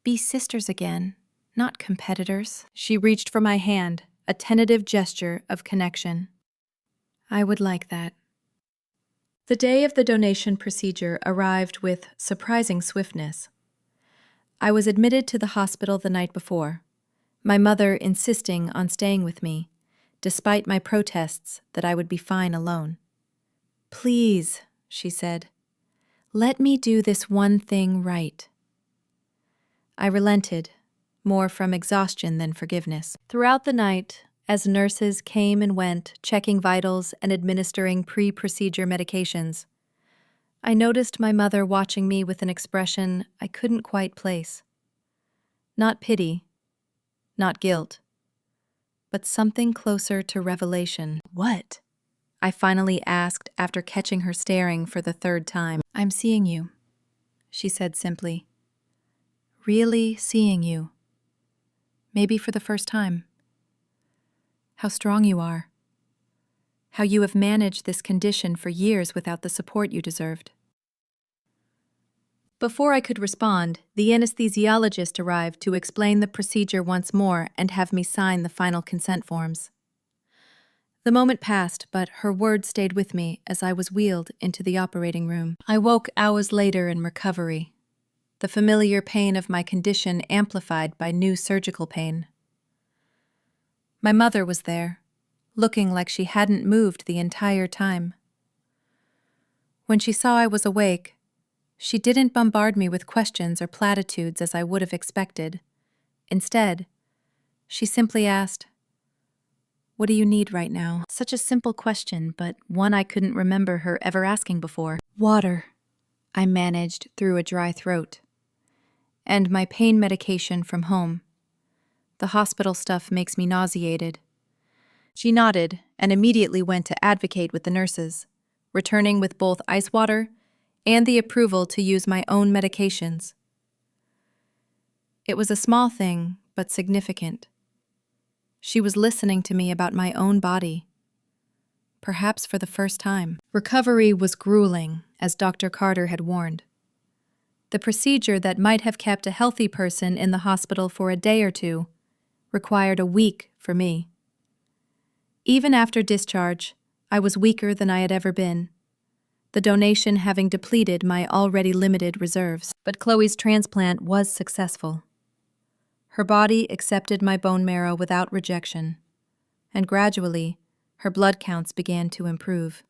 Be sisters again, not competitors." She reached for my hand, a tentative gesture of connection. "I would like that." The day of the donation procedure arrived with surprising swiftness. I was admitted to the hospital the night before, my mother insisting on staying with me, despite my protests that I would be fine alone. "Please," she said, "let me do this one thing right." I relented, more from exhaustion than forgiveness. Throughout the night, as nurses came and went, checking vitals and administering pre-procedure medications, I noticed my mother watching me with an expression I couldn't quite place. Not pity, not guilt, but something closer to revelation. "What?" I finally asked after catching her staring for the third time. "I'm seeing you," she said simply. "Really seeing you. Maybe for the first time. How strong you are. How you have managed this condition for years without the support you deserved." Before I could respond, the anesthesiologist arrived to explain the procedure once more and have me sign the final consent forms. The moment passed, but her words stayed with me as I was wheeled into the operating room. I woke hours later in recovery, the familiar pain of my condition amplified by new surgical pain. My mother was there, looking like she hadn't moved the entire time. When she saw I was awake, she didn't bombard me with questions or platitudes as I would have expected. Instead, she simply asked, "What do you need right now?" Such a simple question, but one I couldn't remember her ever asking before. "Water," I managed through a dry throat. "And my pain medication from home. The hospital stuff makes me nauseated." She nodded and immediately went to advocate with the nurses, returning with both ice water and the approval to use my own medications. It was a small thing, but significant. She was listening to me about my own body, perhaps for the first time. Recovery was grueling, as Dr. Carter had warned. The procedure that might have kept a healthy person in the hospital for a day or two required a week for me. Even after discharge, I was weaker than I had ever been, the donation having depleted my already limited reserves. But Chloe's transplant was successful. Her body accepted my bone marrow without rejection, and gradually, her blood counts began to improve.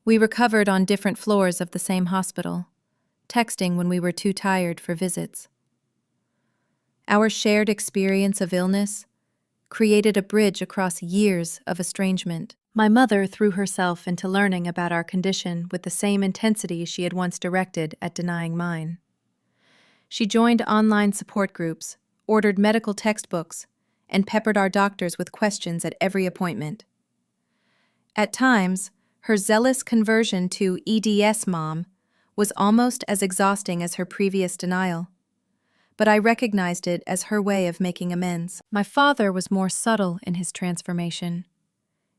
We recovered on different floors of the same hospital, texting when we were too tired for visits. Our shared experience of illness created a bridge across years of estrangement. My mother threw herself into learning about our condition with the same intensity she had once directed at denying mine. She joined online support groups, ordered medical textbooks, and peppered our doctors with questions at every appointment. At times, her zealous conversion to EDS mom was almost as exhausting as her previous denial, but I recognized it as her way of making amends. My father was more subtle in his transformation.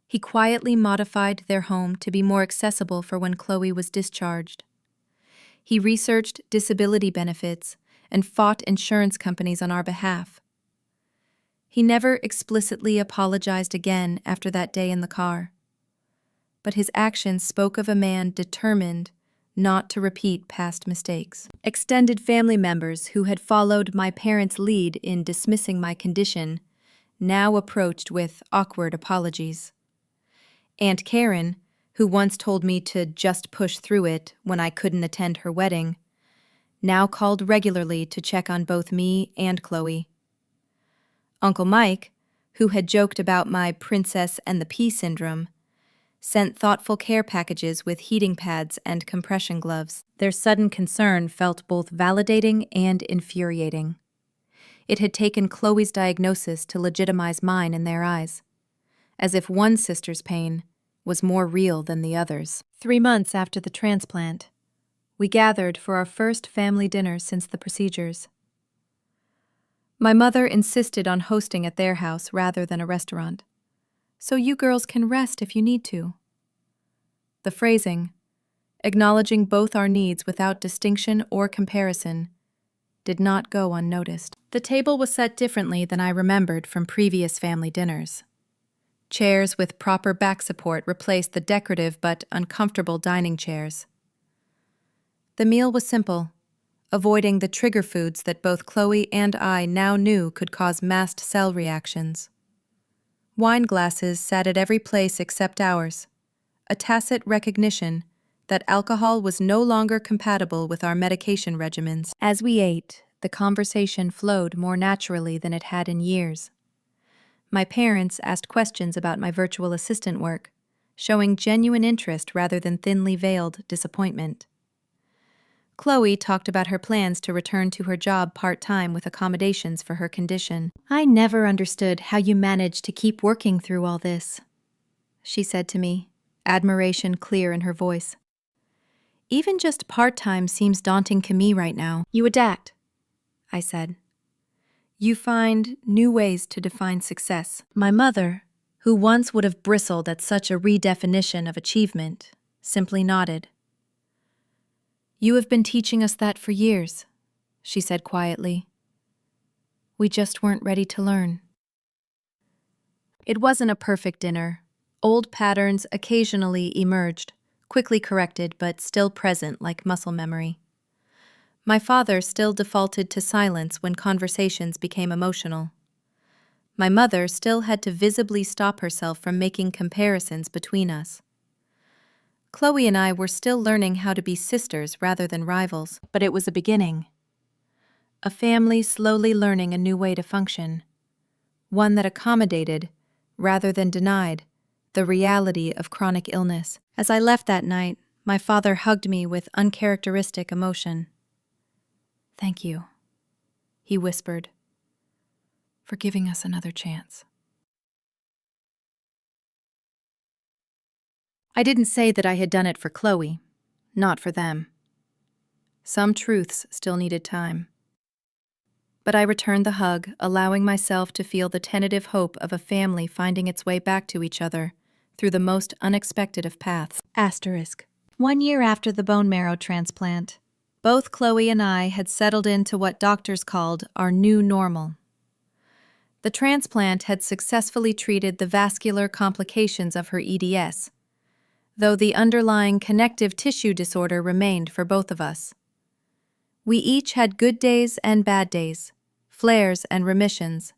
He quietly modified their home to be more accessible for when Chloe was discharged. He researched disability benefits and fought insurance companies on our behalf. He never explicitly apologized again after that day in the car, but his actions spoke of a man determined not to repeat past mistakes. Extended family members who had followed my parents' lead in dismissing my condition now approached with awkward apologies. Aunt Karen, who once told me to just push through it when I couldn't attend her wedding, now called regularly to check on both me and Chloe. Uncle Mike, who had joked about my princess and the pea syndrome, sent thoughtful care packages with heating pads and compression gloves. Their sudden concern felt both validating and infuriating. It had taken Chloe's diagnosis to legitimize mine in their eyes, as if one sister's pain was more real than the other's. 3 months after the transplant, we gathered for our first family dinner since the procedures. My mother insisted on hosting at their house rather than a restaurant, so you girls can rest if you need to. The phrasing, acknowledging both our needs without distinction or comparison, did not go unnoticed. The table was set differently than I remembered from previous family dinners. Chairs with proper back support replaced the decorative but uncomfortable dining chairs. The meal was simple, avoiding the trigger foods that both Chloe and I now knew could cause mast cell reactions. Wine glasses sat at every place except ours, a tacit recognition that alcohol was no longer compatible with our medication regimens. As we ate, the conversation flowed more naturally than it had in years. My parents asked questions about my virtual assistant work, showing genuine interest rather than thinly veiled disappointment. Chloe talked about her plans to return to her job part-time with accommodations for her condition. "I never understood how you managed to keep working through all this," she said to me, admiration clear in her voice. "Even just part-time seems daunting to me right now." "You adapt," I said. "You find new ways to define success." My mother, who once would have bristled at such a redefinition of achievement, simply nodded. "You have been teaching us that for years," she said quietly. "We just weren't ready to learn." It wasn't a perfect dinner. Old patterns occasionally emerged, quickly corrected but still present like muscle memory. My father still defaulted to silence when conversations became emotional. My mother still had to visibly stop herself from making comparisons between us. Chloe and I were still learning how to be sisters rather than rivals, but it was a beginning. A family slowly learning a new way to function, one that accommodated, rather than denied, the reality of chronic illness. As I left that night, my father hugged me with uncharacteristic emotion. "Thank you," he whispered, "for giving us another chance." I didn't say that I had done it for Chloe, not for them. Some truths still needed time. But I returned the hug, allowing myself to feel the tentative hope of a family finding its way back to each other through the most unexpected of paths. Asterisk. 1 year after the bone marrow transplant, both Chloe and I had settled into what doctors called our new normal. The transplant had successfully treated the vascular complications of her EDS, though the underlying connective tissue disorder remained for both of us. We each had good days and bad days, flares and remissions.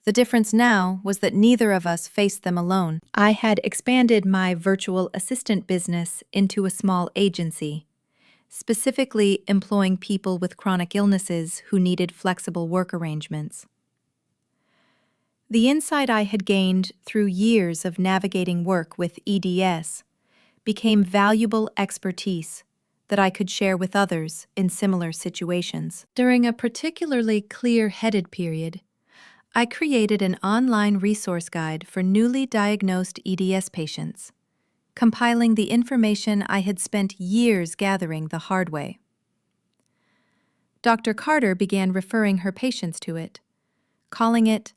The difference now was that neither of us faced them alone. I had expanded my virtual assistant business into a small agency, specifically employing people with chronic illnesses who needed flexible work arrangements. The insight I had gained through years of navigating work with EDS became valuable expertise that I could share with others in similar situations. During a particularly clear-headed period, I created an online resource guide for newly diagnosed EDS patients, compiling the information I had spent years gathering the hard way. Dr. Carter began referring her patients to it, calling it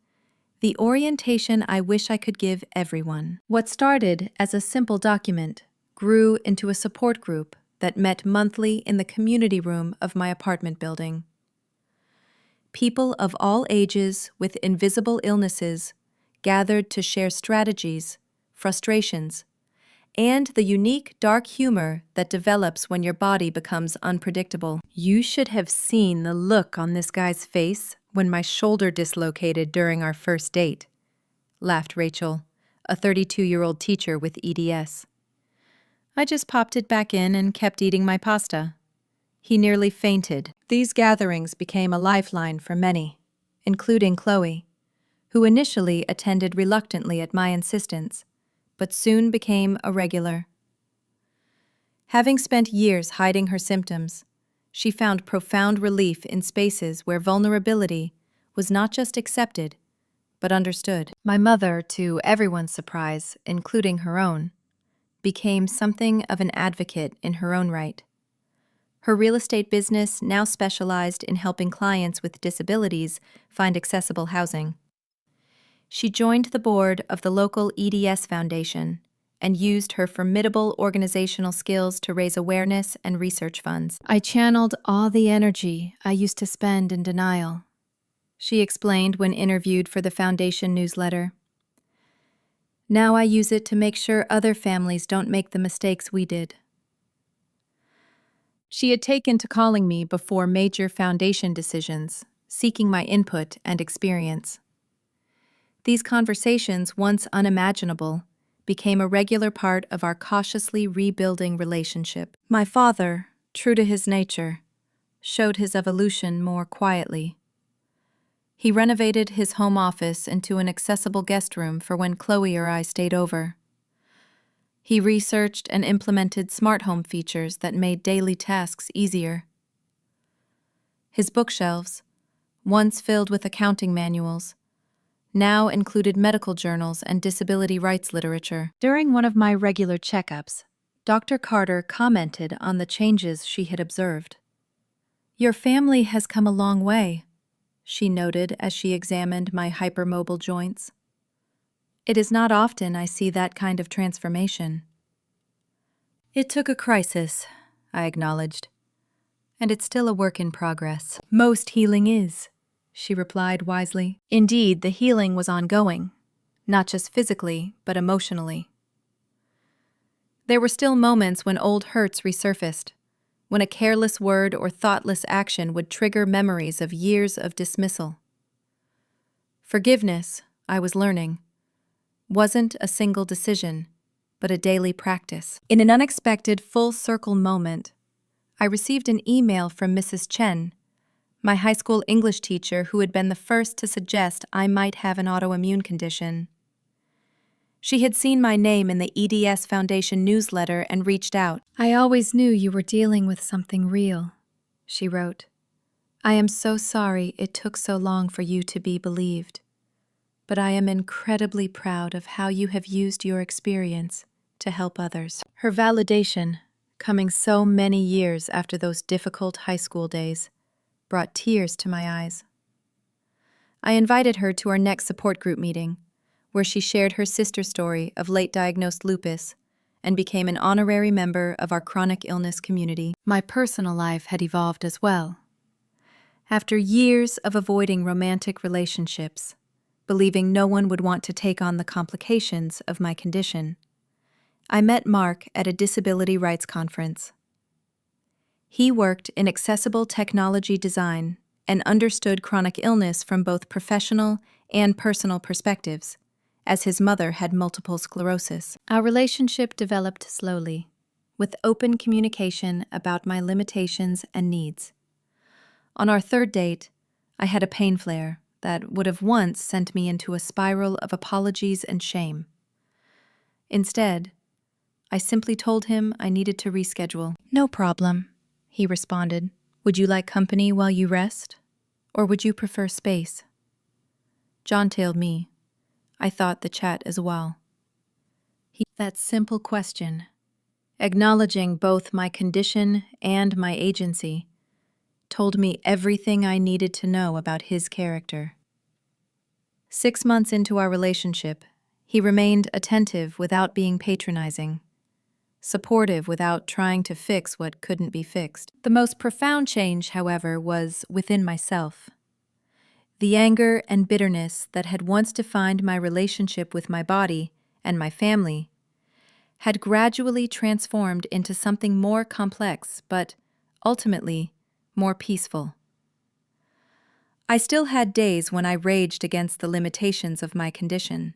the orientation I wish I could give everyone. What started as a simple document grew into a support group that met monthly in the community room of my apartment building. People of all ages with invisible illnesses gathered to share strategies, frustrations, and the unique dark humor that develops when your body becomes unpredictable. You should have seen the look on this guy's face when my shoulder dislocated during our first date, laughed Rachel, a 32-year-old teacher with EDS. I just popped it back in and kept eating my pasta. He nearly fainted. These gatherings became a lifeline for many, including Chloe, who initially attended reluctantly at my insistence, but soon became a regular. Having spent years hiding her symptoms, she found profound relief in spaces where vulnerability was not just accepted, but understood. My mother, to everyone's surprise, including her own, became something of an advocate in her own right. Her real estate business now specialized in helping clients with disabilities find accessible housing. She joined the board of the local EDS Foundation and used her formidable organizational skills to raise awareness and research funds. I channeled all the energy I used to spend in denial, she explained when interviewed for the foundation newsletter. Now I use it to make sure other families don't make the mistakes we did. She had taken to calling me before major foundation decisions, seeking my input and experience. These conversations, once unimaginable, became a regular part of our cautiously rebuilding relationship. My father, true to his nature, showed his evolution more quietly. He renovated his home office into an accessible guest room for when Chloe or I stayed over. He researched and implemented smart home features that made daily tasks easier. His bookshelves, once filled with accounting manuals, now included medical journals and disability rights literature. During one of my regular checkups, Dr. Carter commented on the changes she had observed. "Your family has come a long way," she noted as she examined my hypermobile joints. "It is not often I see that kind of transformation." "It took a crisis," I acknowledged, "and it's still a work in progress." "Most healing is," she replied wisely. Indeed, the healing was ongoing, not just physically, but emotionally. There were still moments when old hurts resurfaced, when a careless word or thoughtless action would trigger memories of years of dismissal. Forgiveness, I was learning, wasn't a single decision, but a daily practice. In an unexpected full-circle moment, I received an email from Mrs. Chen, my high school English teacher who had been the first to suggest I might have an autoimmune condition. She had seen my name in the EDS Foundation newsletter and reached out. "I always knew you were dealing with something real," she wrote. "I am so sorry it took so long for you to be believed, but I am incredibly proud of how you have used your experience to help others." Her validation, coming so many years after those difficult high school days, brought tears to my eyes. I invited her to our next support group meeting, where she shared her sister story of late-diagnosed lupus and became an honorary member of our chronic illness community. My personal life had evolved as well. After years of avoiding romantic relationships, believing no one would want to take on the complications of my condition, I met Mark at a disability rights conference. He worked in accessible technology design and understood chronic illness from both professional and personal perspectives, as his mother had multiple sclerosis. Our relationship developed slowly, with open communication about my limitations and needs. On our third date, I had a pain flare that would have once sent me into a spiral of apologies and shame. Instead, I simply told him I needed to reschedule. "No problem," he responded. "Would you like company while you rest? Or would you prefer space?" John-tailed me. I thought the chat as well. That simple question, acknowledging both my condition and my agency, told me everything I needed to know about his character. 6 months into our relationship, he remained attentive without being patronizing, supportive without trying to fix what couldn't be fixed. The most profound change, however, was within myself. The anger and bitterness that had once defined my relationship with my body and my family had gradually transformed into something more complex, but ultimately more peaceful. I still had days when I raged against the limitations of my condition,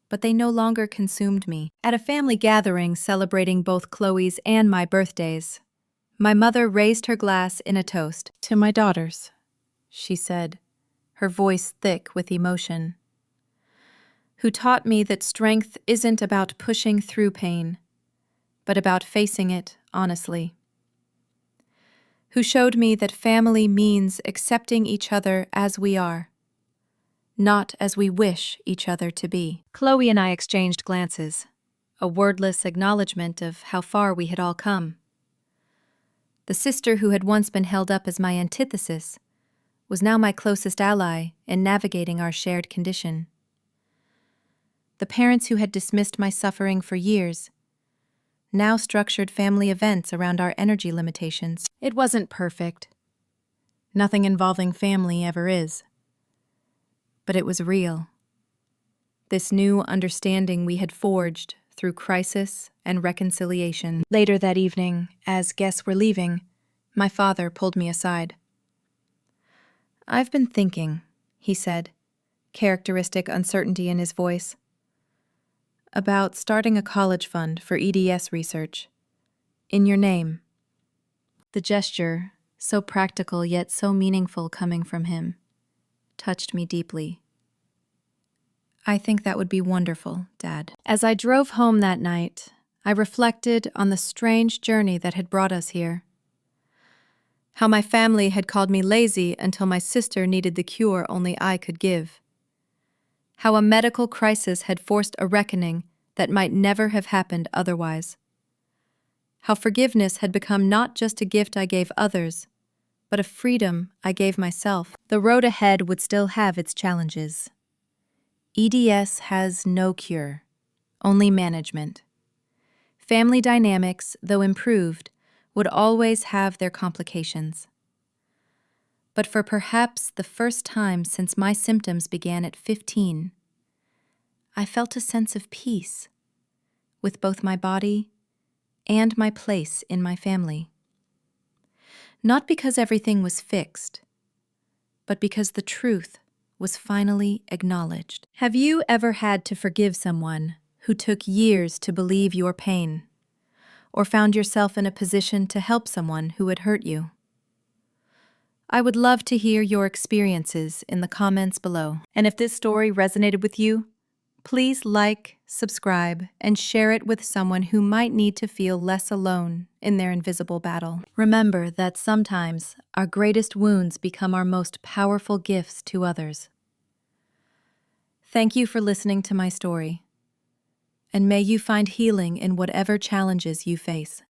but they no longer consumed me. At a family gathering celebrating both Chloe's and my birthdays, my mother raised her glass in a toast. "To my daughters," she said, her voice thick with emotion, "who taught me that strength isn't about pushing through pain, but about facing it honestly. Who showed me that family means accepting each other as we are, not as we wish each other to be." Chloe and I exchanged glances, a wordless acknowledgement of how far we had all come. The sister who had once been held up as my antithesis was now my closest ally in navigating our shared condition. The parents who had dismissed my suffering for years now structured family events around our energy limitations. It wasn't perfect. Nothing involving family ever is. But it was real. This new understanding we had forged through crisis and reconciliation. Later that evening, as guests were leaving, my father pulled me aside. "I've been thinking," he said, characteristic uncertainty in his voice, "about starting a college fund for EDS research. In your name." The gesture, so practical yet so meaningful coming from him, touched me deeply. "I think that would be wonderful, Dad." As I drove home that night, I reflected on the strange journey that had brought us here. How my family had called me lazy until my sister needed the cure only I could give. How a medical crisis had forced a reckoning that might never have happened otherwise. How forgiveness had become not just a gift I gave others, but a freedom I gave myself. The road ahead would still have its challenges. EDS has no cure, only management. Family dynamics, though improved, would always have their complications. But for perhaps the first time since my symptoms began at 15, I felt a sense of peace with both my body and my place in my family. Not because everything was fixed, but because the truth was finally acknowledged. Have you ever had to forgive someone who took years to believe your pain, or found yourself in a position to help someone who had hurt you? I would love to hear your experiences in the comments below. And if this story resonated with you, please like, subscribe, and share it with someone who might need to feel less alone in their invisible battle. Remember that sometimes our greatest wounds become our most powerful gifts to others. Thank you for listening to my story, and may you find healing in whatever challenges you face.